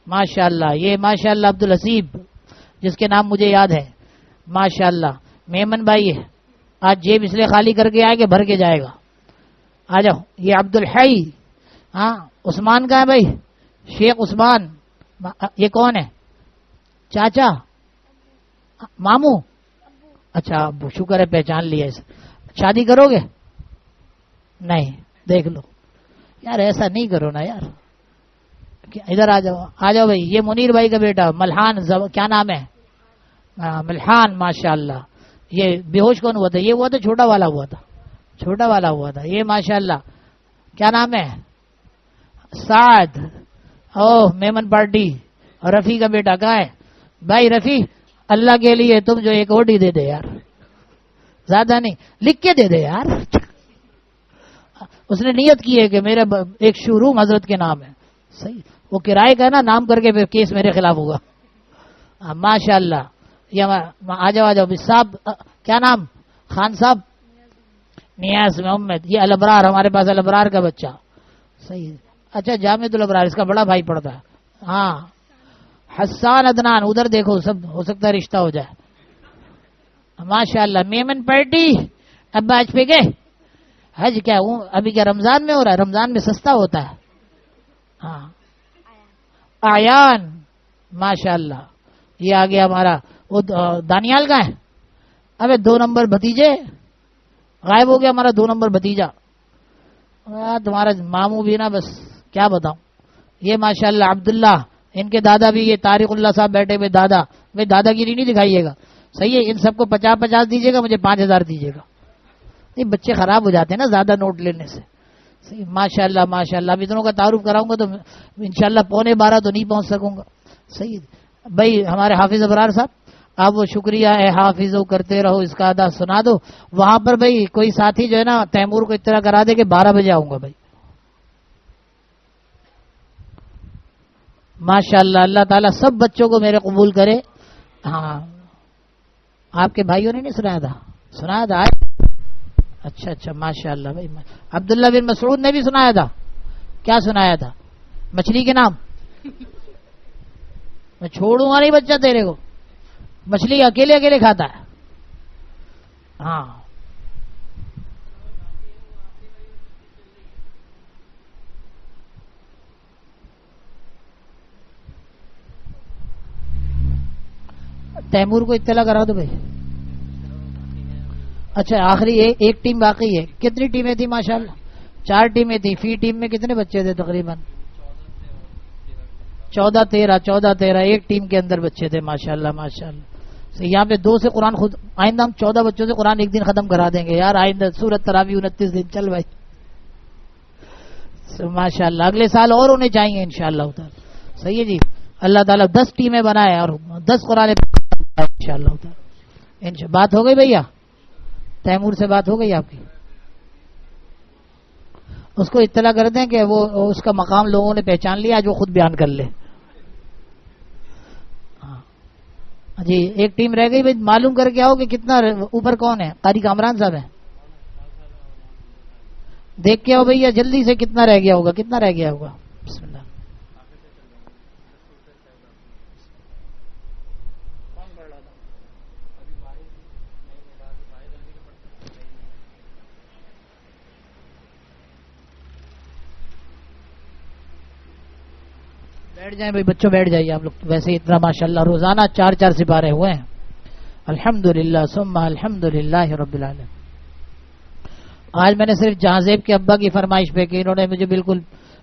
ماشاءاللہ. یہ ماشاءاللہ عبدالحسیب جس کے نام مجھے یاد ہے ماشاءاللہ. میمن بھائی ہے, آج جیب اس لیے خالی کر کے آئے کہ بھر کے جائے گا. آ جاؤ. یہ عبدالحی. ہاں عثمان کا ہے بھائی, شیخ عثمان. یہ کون ہے؟ چاچا ماموں. اچھا ابو, شکر ہے پہچان لیا اسے. شادی کرو گے؟ نہیں. دیکھ لو یار, ایسا نہیں کرو نا یار. ادھر آ جاؤ, آ جاؤ بھائی. یہ منیر بھائی کا بیٹا ملحان, کیا نام ہے؟ ملحان ماشاءاللہ. یہ بے ہوش کون ہوا تھا؟ یہ ہوا تھا چھوٹا والا ہوا تھا, چھوٹا والا ہوا تھا. یہ ماشاءاللہ کیا نام ہے؟ سعد. اوہ میمن پارٹی. اور رفیع کا بیٹا کہاں ہے بھائی؟ رفیع اللہ کے لیے تم جو ایک اوڈی دے دے یار, زیادہ نہیں, لکھ کے دے دے یار. اس نے نیت کی ہے کہ میرا ایک شو روم حضرت کے نام ہے. صحیح, وہ کرائے کا نا نام کر کے پھر کیس میرے خلاف ہوگا. ماشاء اللہ. یہ آ جاؤ آ جاؤ صاحب. کیا نام؟ خان صاحب. نیاز محمد. یہ الابرار, ہمارے پاس الابرار کا بچہ. صحیح. اچھا جامعۃ الابرار اس کا بڑا بھائی پڑھتا ہے. ہاں حسان عدنان. ادھر دیکھو سب ہو سکتا ہے رشتہ ہو جائے. ماشاء اللہ. میمن پارٹی. ابا حج پہ گئے؟ حج کیا ابھی کیا رمضان میں ہو رہا ہے؟ رمضان میں سستا ہوتا ہے. ہاں آیان ماشاء اللہ. یہ آ گیا ہمارا وہ دانیال کا ہے. ابے 2 نمبر بھتیجے غائب ہو گیا ہمارا 2 نمبر بھتیجا. تمہارا ماموں بھی نا بس کیا بتاؤں. یہ ماشاء اللہ عبداللہ. ان کے دادا بھی, یہ طارق اللہ صاحب بیٹھے ہوئے دادا. بھائی دادا گیری نہیں دکھائیے گا. صحیح ہے. ان سب کو 50-50 دیجیے گا, مجھے 5000 دیجیے گا. نہیں بچے خراب ہو جاتے ہیں نا زیادہ نوٹ لینے سے. صحیح ماشاء اللہ ماشاء اللہ. اب اتنوں کا تعارف کراؤں گا تو انشاءاللہ 11:15 تو نہیں پہنچ سکوں گا. صحیح بھائی. ہمارے حافظ ابرار صاحب, آپ وہ شکریہ ہے حافظ کرتے رہو اس کا ادا سنا دو. وہاں پر بھائی کوئی ساتھی جو ہے نا تیمور کو اطلاع کرا دے کہ 12 بجے آؤں گا بھائی. ماشاء اللہ. اللہ تعالیٰ سب بچوں کو میرے قبول کرے. ہاں آپ کے بھائیوں نے نہیں سنایا تھا؟ سنایا تھا. اچھا اچھا ماشاء اللہ بھائی. عبداللہ بن مسعود نے بھی سنایا تھا. کیا سنایا تھا؟ مچھلی کے نام. میں چھوڑوں گا نہیں بچہ تیرے کو. مچھلی اکیلے اکیلے کھاتا ہے. ہاں تیمور کو اطلاع کرا دو بھائی. اچھا آخری ایک ٹیم باقی ہے. کتنی ٹیمیں تھیں؟ ماشاءاللہ 4 ٹیمیں تھیں. فی ٹیم میں کتنے بچے تھے؟ تقریباً 14-13 ایک ٹیم کے اندر بچے تھے. ماشاءاللہ ماشاءاللہ. یہاں پہ 2 سے قرآن خود آئندہ ہم 14 بچوں سے قرآن ایک دن ختم کرا دیں گے یار. آئندہ سورت تراویح 29 دن. چل بھائی ماشاء اللہ. اگلے سال اور ہونے چاہیے انشاءاللہ تعالی. صحیح ہے جی. اللہ تعالیٰ 10 ٹیمیں بنائے اور 10 قرآن انشاءاللہ تعالی. بات ہو گئی بھیا؟ تیمور سے بات ہو گئی آپ کی؟ اس کو اطلاع کر دیں کہ وہ اس کا مقام لوگوں نے پہچان لیا. آج وہ خود بیان کر لے. جی ایک ٹیم رہ گئی بھائی. معلوم کر کے آؤ کہ کتنا اوپر کون ہے. قاری کامران صاحب ہیں. دیکھ کے آؤ بھیا جلدی سے کتنا رہ گیا ہوگا. کتنا رہ گیا ہوگا؟ بسم اللہ. بیٹھ جائیں بھائی بچوں, بیٹھ جائیے آپ لوگ. ویسے اتنا ماشاءاللہ روزانہ 4 سپارے ہوئے ہیں. الحمدللہ ثم الحمدللہ رب العالمین. آج میں نے صرف جہازیب کے ابا کی فرمائش پہ کی، انہوں نے مجھے بالکل،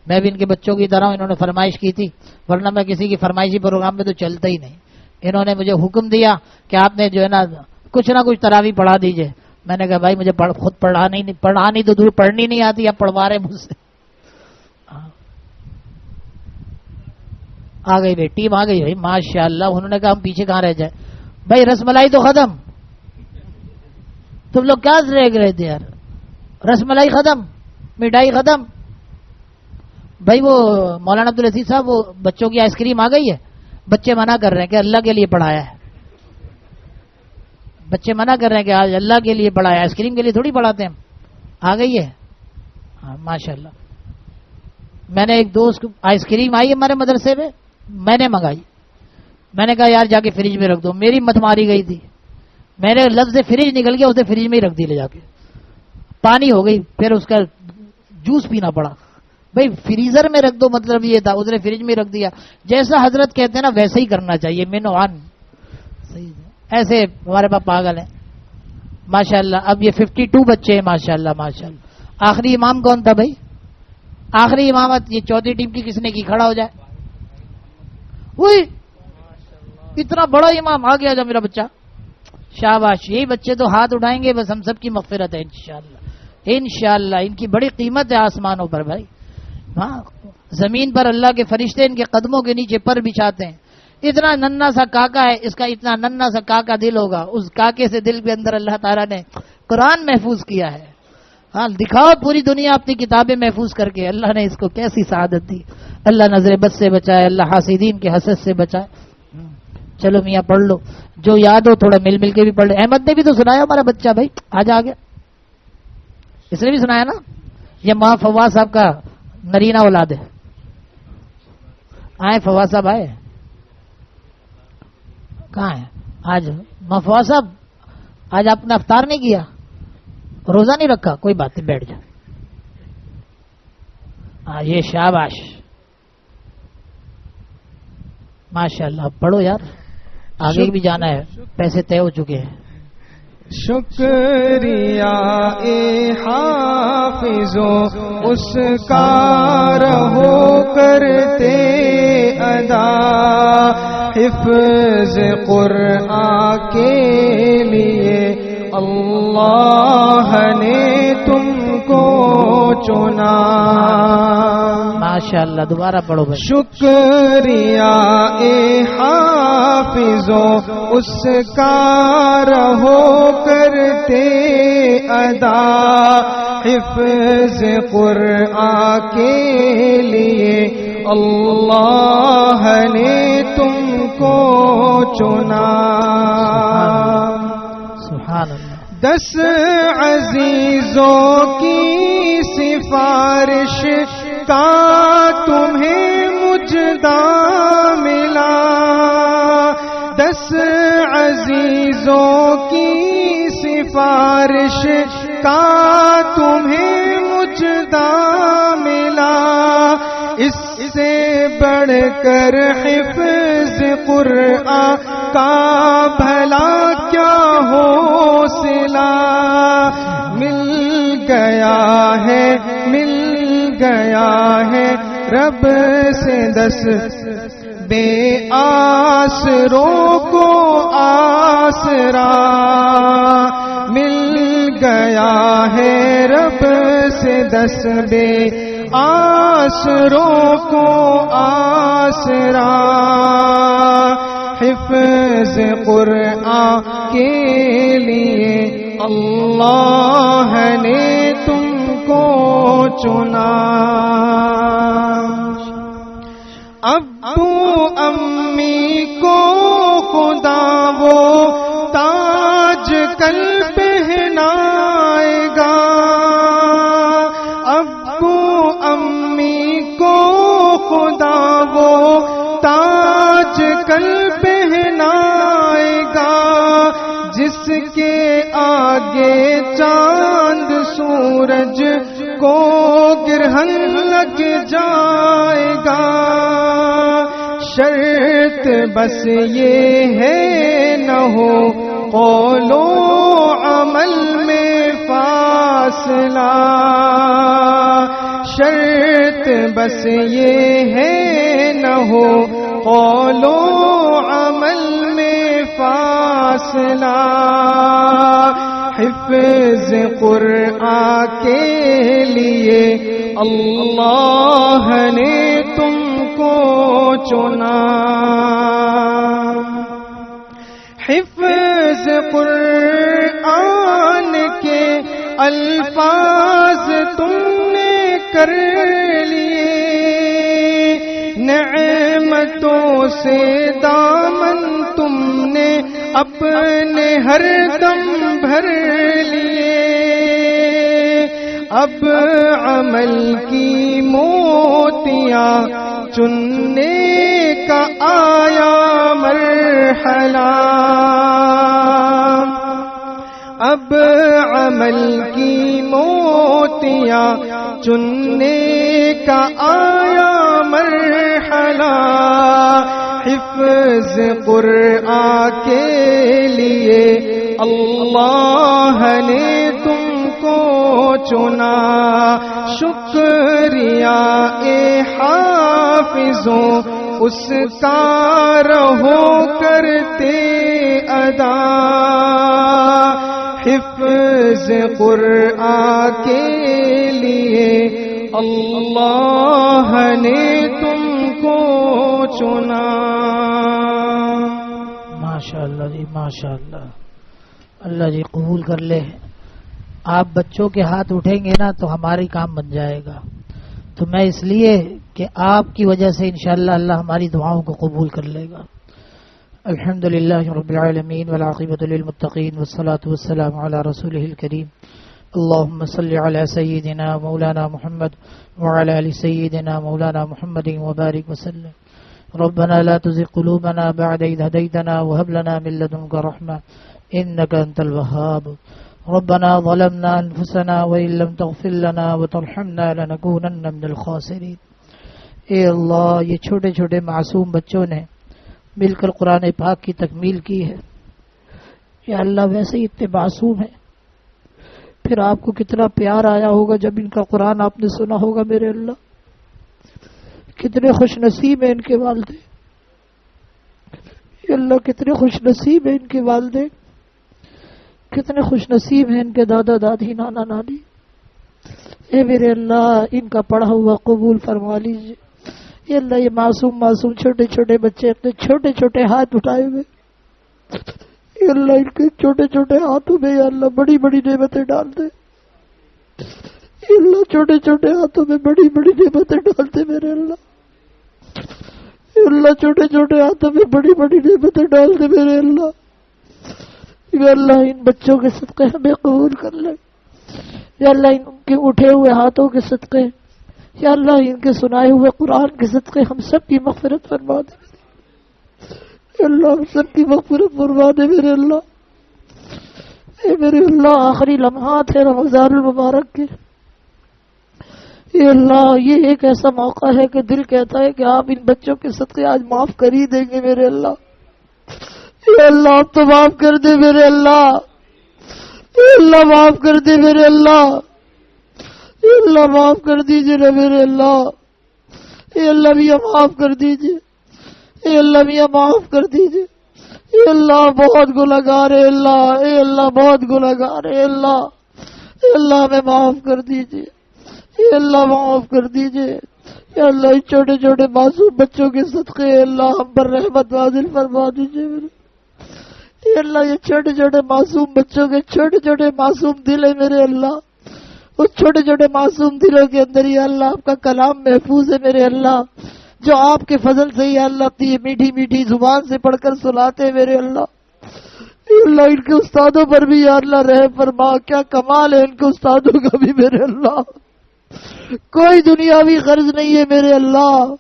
میں بھی ان کے بچوں کی طرح ہوں، انہوں نے فرمائش کی تھی، ورنہ میں کسی کی فرمائشی پروگرام میں تو چلتا ہی نہیں. انہوں نے مجھے حکم دیا کہ آپ نے جو ہے نا کچھ نہ کچھ تراویح پڑھا دیجئے. میں نے کہا بھائی مجھے خود پڑھانی تو دور پڑھنی نہیں آتی، اب پڑھوا رہے مجھ سے. آ گئی بھائی، ٹیم آ گئی بھائی ماشاء اللہ. انہوں نے کہا ہم پیچھے کہاں رہ جائیں بھائی، رس ملائی تو ختم، تم لوگ کیا رہ رہے تھے یار، رس ملائی ختم، مٹھائی ختم. بھائی وہ مولانا عبدالعزیز صاحب وہ بچوں کی آئس کریم آ گئی ہے، بچے منع کر رہے ہیں کہ اللہ کے لیے پڑھایا ہے، بچے منع کر رہے ہیں کہ آج اللہ کے لیے پڑھایا ہے، آئس کریم کے لیے تھوڑی پڑھاتے ہیں. آ گئی ہے ہاں ماشاء اللہ. میں نے ایک دوست آئس کریم آئی ہمارے مدرسے میں، میں نے منگائی، میں نے کہا یار جا کے فریج میں رکھ دو، میری مت ماری گئی تھی، میں نے لفظ فریج نکل گیا، اسے فریج میں ہی رکھ دی لے جا کے، پانی ہو گئی، پھر اس کا جوس پینا پڑا. بھائی فریزر میں رکھ دو مطلب یہ تھا، اس نے فریج میں رکھ دیا. جیسا حضرت کہتے ہیں نا ویسے ہی کرنا چاہیے، منوان صحیح. ایسے ہمارے پاس پاگل ہیں ماشاء اللہ. اب یہ 52 بچے ہیں ماشاء اللہ ماشاء اللہ. آخری امام کون تھا بھائی؟ آخری امامت یہ چوتھی ٹیم کی کس نے کی؟ کھڑا ہو جائے. وہی اتنا بڑا امام آ گیا جا میرا بچہ، شاباش. یہی بچے تو ہاتھ اٹھائیں گے بس ہم سب کی مغفرت ہے انشاءاللہ انشاءاللہ. ان کی بڑی قیمت ہے آسمانوں پر بھائی. ہاں زمین پر اللہ کے فرشتے ان کے قدموں کے نیچے پر بچھاتے ہیں. اتنا ننھا سا کاکا ہے، اس کا اتنا ننھا سا کاکا دل ہوگا، اس کاکے سے دل کے اندر اللہ تعالیٰ نے قرآن محفوظ کیا ہے. ہاں دکھاؤ پوری دنیا اپنی کتابیں محفوظ کر کے، اللہ نے اس کو کیسی سعادت دی. اللہ نظر بد سے بچائے، اللہ حاسدین کے حسد سے بچائے. چلو میاں پڑھ لو جو یاد ہو، تھوڑا مل مل کے بھی پڑھ لو. احمد نے بھی تو سنایا ہمارا بچہ بھائی، آج آ گیا، اس نے بھی سنایا نا. یہ ماں فواز صاحب کا نرینہ اولاد ہے. آئے فواز صاحب آئے، کہاں ہے آج ماں فواز صاحب؟ آج آپ نے افطار نہیں کیا، روزہ نہیں رکھا؟ کوئی بات نہیں، بیٹھ جاؤ. ہاں یہ شاباش ماشاء اللہ. پڑھو یار، آگے بھی جانا ہے، پیسے طے ہو چکے ہیں. شکریہ اے حافظو اس کا رہو کرتے ادا، حفظ قرآن کے لیے اللہ نے تم کو چنا. ماشاء اللہ. دوبارہ پڑھو بھائی. شکریہ اے حافظو اس کا رہو کرتے ادا، حفظ قرآن کے لیے اللہ نے تم کو چنا. سبحان اللہ. 10 عزیزوں کی سفارش کا تمہیں مجدہ ملا، 10 عزیزوں کی سفارش کا تمہیں مجدہ ملا. اس سے بڑھ کر حفظ قرآن کا بھلا کیا حوصلہ. مل گیا ہے رب سے 10 بے آسروں کو آسرا. مل گیا ہے رب سے 10 بے آسروں کو آسرا. حفظ قرآن کے لیے اللہ نے تم کو چنا. ابو امی کو خدا وہ تاج کل پہنائے گا. ابو امی کو خدا وہ تاج کل پہنائے گا، جس کے آگے چاند سورج کو گرہن لگ جائے گا. شرط بس یہ ہے نہ ہو قول و عمل میں فاصلہ، شرط بس یہ ہے نہ ہو قول و عمل میں فاصلہ، حفظ قرآن کے لیے اللہ نے تم کو چنا، حفظ قرآن کے الفاظ تم نے کر لیے، نعمتوں سے دامن تم نے اپنے ہر دم بھر لیے، اب عمل کی موتیاں چننے کا آیا مرحلہ، اب عمل کی موتیاں چننے کا آیا مرحلہ، حفظ قرآن کے لیے اللہ نے تم کو چنا، شکریہ اے حافظوں اس کا رہو کرتے ادا، حفظ قرآن کے لیے اللہ نے تم کو چنا۔ ماشاءاللہ جی ماشاءاللہ، اللہ جی قبول کر لے۔ آپ بچوں کے ہاتھ اٹھیں گے نا تو ہماری کام بن جائے گا، تو میں اس لیے کہ آپ کی وجہ سے انشاءاللہ اللہ ہماری دعاؤں کو قبول کر لے گا۔ الحمدللہ رب العالمین والعاقبۃ للمتقین والصلاة والسلام علی رسولہ الکریم، اللہم صل علی سیدنا مولانا محمد وعلی آل سیدنا مولانا محمد وبارک وسلم۔ ربنا لا تزغ قلوبنا بعد إذ هديتنا وهب لنا من لدنك رحمة إنك أنت الوهاب، ربنا ظلمنا أنفسنا وإن لم تغفر لنا وترحمنا لنكونن من الخاسرين۔ اے اللہ، یہ چھوٹے چھوٹے معصوم بچوں نے مل کر قرآن پاک کی تکمیل کی ہے، یا اللہ ویسے ہی اتنے معصوم ہیں، پھر آپ کو کتنا پیار آیا ہوگا جب ان کا قرآن آپ نے سنا ہوگا میرے اللہ، کتنے خوش نصیب ہیں ان کے والدین، یا اللہ کتنے خوش نصیب ہیں ان کے والدین، کتنے خوش نصیب ہیں ان کے دادا دادی نانا نانی۔ اے میرے اللہ ان کا پڑھا ہوا قبول فرما لیجیے، یا اللہ یہ معصوم معصوم چھوٹے چھوٹے بچے اپنے چھوٹے چھوٹے ہاتھ اٹھائے ہوئے، یا اللہ ان کے چھوٹے چھوٹے ہاتھوں میں یا اللہ بڑی بڑی نعمتیں ڈال دے، یا اللہ چھوٹے چھوٹے ہاتھوں میں بڑی بڑی نعمتیں ڈال دے میرے اللہ، یا اللہ چھوٹے چھوٹے ہاتھوں میں بڑی بڑی نعمتیں ڈال دے میرے اللہ، یا اللہ ان بچوں کے صدقے ہمیں قبول کر لے، یا اللہ ان کے اٹھے ہوئے ہاتھوں کے صدقے، یا اللہ ان کے سنائے ہوئے قرآن کے صدقے ہم سب کی مغفرت فرما دے، یا اللہ ہم سب کی مغفرت فرما دے میرے اللہ۔ اے میرے اللہ آخری لمحات ہے رمضان المبارک کے، اے اللہ یہ ایک ایسا موقع ہے کہ دل کہتا ہے کہ آپ ان بچوں کے صدقے آج معاف کر ہی دیں گے میرے اللہ، اے اللہ آپ تو معاف کر دے میرے اللہ، اے اللہ معاف کر دے میرے اللہ، اے اللہ معاف کر دیجئے نا میرے اللہ، اے اللہ میاں معاف کر دیجئے، اے اللہ میاں معاف کر دیجئے، اے اللہ بہت گنہگار ہے اللہ، اے اللہ بہت گنہگار ہے اللہ، اے اللہ ہمیں معاف کر دیجئے، اے اللہ معاف کر دیجئے، اے اللہ ان چھوٹے چھوٹے معصوم بچوں کے صدقے اے اللہ ہم پر رحمت نازل فرما دیجئے میرے، اے اللہ یہ چھوٹے چھوٹے معصوم بچوں کے چھوٹے چھوٹے معصوم دل ہے میرے اللہ، اس چھوٹے چھوٹے معصوم دلوں کے اندر یا اللہ آپ کا کلام محفوظ ہے میرے اللہ، جو آپ کے فضل سے یا اللہ اپنی میٹھی میٹھی زبان سے پڑھ کر سناتے ہیں میرے اللہ، اے اللہ ان کے استادوں پر بھی یا اللہ رحم فرما، کیا کمال ہے ان کے استادوں کا بھی میرے اللہ، کوئی دنیاوی غرض نہیں ہے میرے اللہ،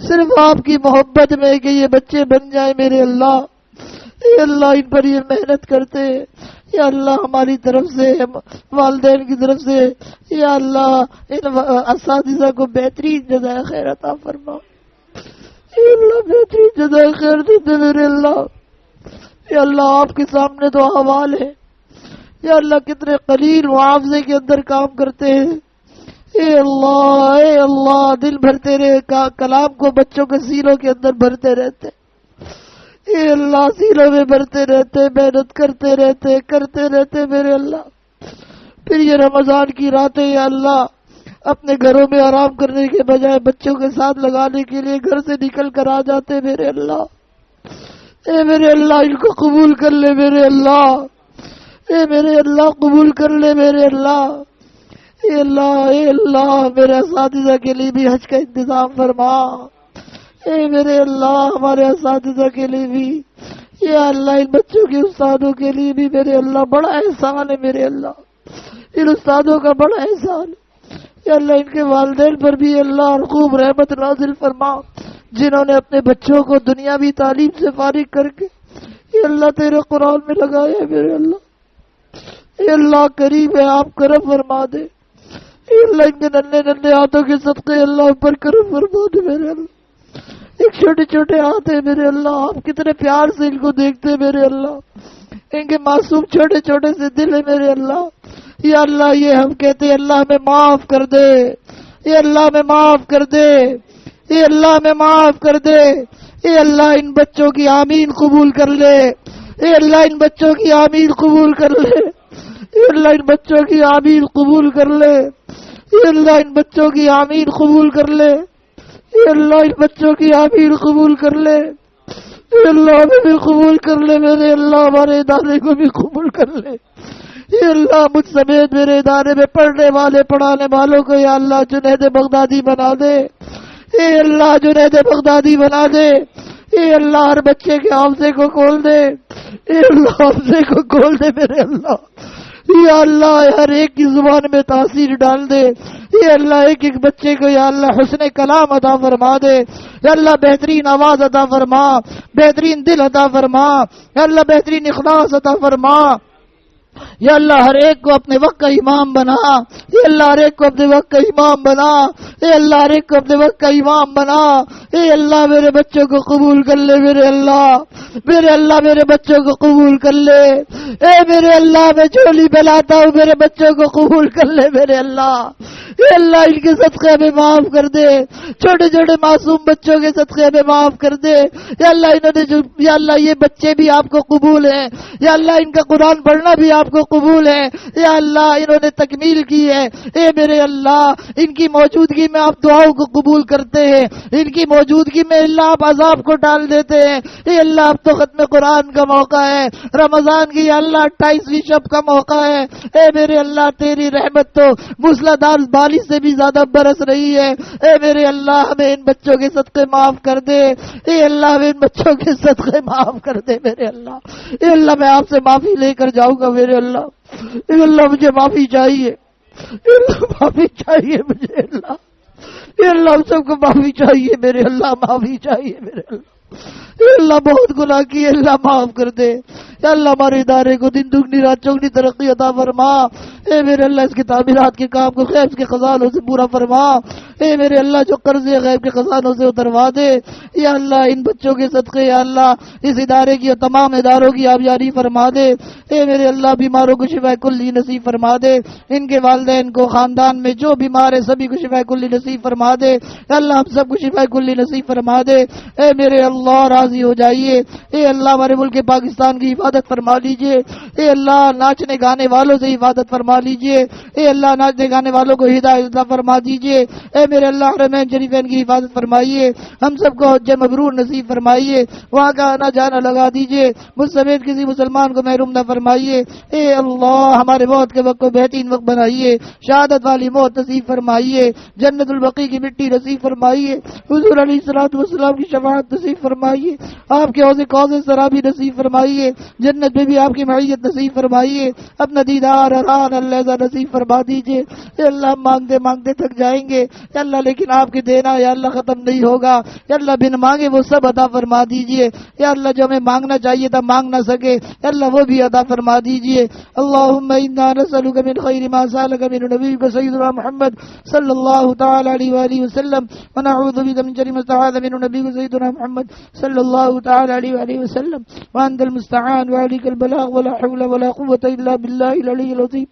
صرف آپ کی محبت میں کہ یہ بچے بن جائیں میرے اللہ، اے اللہ ان پر یہ محنت کرتے یا اللہ ہماری طرف سے والدین کی طرف سے یا اللہ ان اساتذہ کو بہترین جزائے خیر عطا فرما، اے اللہ بہترین جزائے خیر دیتے میرے اللہ، یا اللہ آپ کے سامنے تو احوال ہے، یا اللہ کتنے قلیل معاوضے کے اندر کام کرتے ہیں، اے اللہ دل بھر تیرے کلام کو بچوں کے سینوں کے اندر بھرتے رہتے، اے اللہ سینوں میں بھرتے رہتے، محنت کرتے رہتے میرے اللہ، پھر یہ رمضان کی راتیں یا اللہ اپنے گھروں میں آرام کرنے کے بجائے بچوں کے ساتھ لگانے کے لیے گھر سے نکل کر آ جاتے میرے اللہ، اے میرے اللہ ان کو قبول کر لے میرے اللہ، اے میرے اللہ قبول کر لے میرے اللہ، اے اللہ میرے اساتذہ کے لیے بھی حج کا انتظام فرما، اے میرے اللہ ہمارے اساتذہ کے لیے بھی، یا اللہ ان بچوں کے استادوں کے لیے بھی میرے اللہ بڑا احسان ہے میرے اللہ، ان استادوں کا بڑا احسان ہے، یا اللہ ان کے والدین پر بھی اللہ خوب رحمت نازل فرما، جنہوں نے اپنے بچوں کو دنیاوی تعلیم سے فارغ کر کے یا اللہ تیرے قرآن میں لگایا میرے اللہ، اے اللہ کریم ہے آپ کرم فرما دے، اے اللہ ان کے ننھے ہاتھوں کے صدقے اللہ پر کرم فرما دے میرے اللہ، ایک چھوٹے ہاتھ ہیں میرے اللہ، آپ کتنے پیار سے ان کو دیکھتے میرے اللہ، ان کے معصوم چھوٹے سے دل ہے میرے اللہ، یا اللہ یہ ہم کہتے ہیں اللہ ہمیں معاف کر دے، اے اللہ ہمیں معاف کر دے، اے اللہ ہمیں معاف کر دے، اے اللہ ان بچوں کی آمین قبول کر لے، اے اللہ ان بچوں کی آمین قبول کر لے، اے اللہ ان بچوں کی آمین قبول کر لے، اے اللہ ان بچوں کی آمین قبول کر لے، اے اللہ ان بچوں کی آمین قبول کر لے، اے اللہ ہمیں بھی قبول کر لے میرے اللہ، ہمارے ادارے کو بھی قبول کر لے، اے اللہ مجھ سمیت میرے ادارے میں پڑھنے والے پڑھانے والوں کو یا اللہ جنید بغدادی بنا دے، اے اللہ جنید بغدادی بنا دے، اے اللہ ہر بچے کے حافظے کو کھول دے، اے اللہ حافظے کو کھول دے میرے اللہ، یا اللہ ہر ایک کی زبان میں تاثیر ڈال دے، یا اللہ ایک بچے کو یا اللہ حسن کلام عطا فرما دے، یا اللہ بہترین آواز عطا فرما، بہترین دل عطا فرما، یا اللہ بہترین اخلاص عطا فرما، یا اللہ ہر ایک کو اپنے وقت کا امام بنا، اے اللہ ہر ایک کو اپنے وقت کا امام بنا، اے اللہ ہر ایک کو اپنے وقت کا امام بنا، اے اللہ میرے بچوں کو قبول کر لے میرے اللہ میرے بچوں کو قبول کر لے، اے میرے اللہ میں جھولی پہلاتا ہوں میرے بچوں کو قبول کر لے میرے اللہ، اے اللہ ان کے صدقے میں معاف کر دے، چھوٹے معصوم بچوں کے صدقے میں معاف کر دے، یا اللہ انہوں نے یا اللہ یہ بچے بھی آپ کو قبول ہیں، یا اللہ ان کا قرآن پڑھنا بھی آپ کو قبول ہے، یا اللہ انہوں نے تکمیل کی ہے، اے میرے اللہ ان کی موجودگی میں آپ دعاؤں کو قبول کرتے ہیں، ان کی موجودگی میں اللہ آپ عذاب کو ڈال دیتے ہیں، اے اللہ اب تو ختم قرآن کا موقع ہے، رمضان کی یا اللہ 28ویں شب کا موقع ہے، اے میرے اللہ تیری رحمت تو موسلادھار بارش سے بھی زیادہ برس رہی ہے، اے میرے اللہ ہمیں ان بچوں کے صدقے معاف کر دے، اے اللہ ہمیں ان بچوں کے صدقے معاف کر دے میرے اللہ، اے اللہ میں آپ سے معافی لے کر جاؤں گا میرے اللہ، اے اللہ مجھے معافی چاہیے، اے اللہ معافی چاہیے مجھے اللہ، اے اللہ ہم سب کو معافی چاہیے میرے اللہ، معافی چاہیے میرے اللہ، اے اللہ بہت گناہ کیے اللہ معاف کر دے، یا اللہ ہمارے ادارے کو دن دگنی رات چوگنی ترقی عطا فرما، اے میرے اللہ اس کی تعمیرات کے کام کو غیب کے خزانوں سے پورا فرما، اے میرے اللہ جو قرض غیب کے خزانوں سے اتروا دے، یا اللہ ان بچوں کے صدقے یا اللہ اس ادارے کی اور تمام اداروں کی آپ جاری فرما دے، اے میرے اللہ بیماروں کو شفا کلی نصیب فرما دے، ان کے والدین کو خاندان میں جو بیمار ہے سبھی کو شفا کلی نصیب فرما دے، یا اللہ ہم سب کو شفا کلی نصیب فرما دے، اے میرے اللہ راضی ہو جائیے، اے اللہ ہمارے ملک پاکستان کی حفاظت فرما لیجئے، اے اللہ ناچنے گانے والوں سے حفاظت فرما لیجئے، اے اللہ ناچنے گانے والوں کو ہدایت عطا فرما دیجئے، اے میرے اللہ حرمین شریفین کی حفاظت فرمائیے، ہم سب کو حج مبرور نصیب فرمائیے، وہاں کا آنا جانا لگا دیجئے، مجھ سمیت کسی مسلمان کو محروم نہ فرمائیے، اے اللہ ہمارے موت کے وقت کو بہترین وقت بنائیے، شہادت والی موت نصیب فرمائیے، جنت البقیع کی مٹی نصیب فرمائیے، حضور علیہ الصلوۃ والسلام کی شفاعت نصیب فرمائیے، آپ کے حوض کوثر سرابی نصیب فرمائیے، جنت میں بھی آپ کی معیت نصیب فرمائیے، اپنا دیدار اران اللہ نصیب فرما دیجیے۔ یا اللہ مانگتے مانگتے تھک جائیں گے یا اللہ، لیکن آپ کے دینا یا اللہ ختم نہیں ہوگا۔ یا اللہ بن مانگے وہ سب عطا فرما دیجیے۔ یا اللہ جو ہمیں مانگنا چاہیے تھا مانگ نہ سکے، یا اللہ وہ بھی عطا فرما دیجیے۔ اللہم انا نسألک من خیر ما سألک من نبیک سیدنا محمد صلی اللہ تعالی علیہ وآلہ وسلم، ونعوذ بک من شر ما استعاذ من نبیک سیدنا محمد صلی اللہ تعالی علیہ وآلہ وسلم، وانت المستعان وعليك البلاغ ولا حول ولا قوة إلا بالله العلي العظيم۔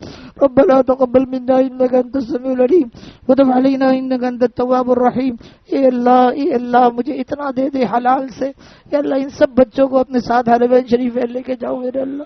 ربنا تقبل منا إنك أنت السميع العليم وتب علينا إنك أنت التواب الرحيم۔ اے اللہ مجھے اتنا دے دے حلال سے، یا اللہ ان سب بچوں کو اپنے ساتھ حرمین شریف لے کے جاؤ میرے اللہ۔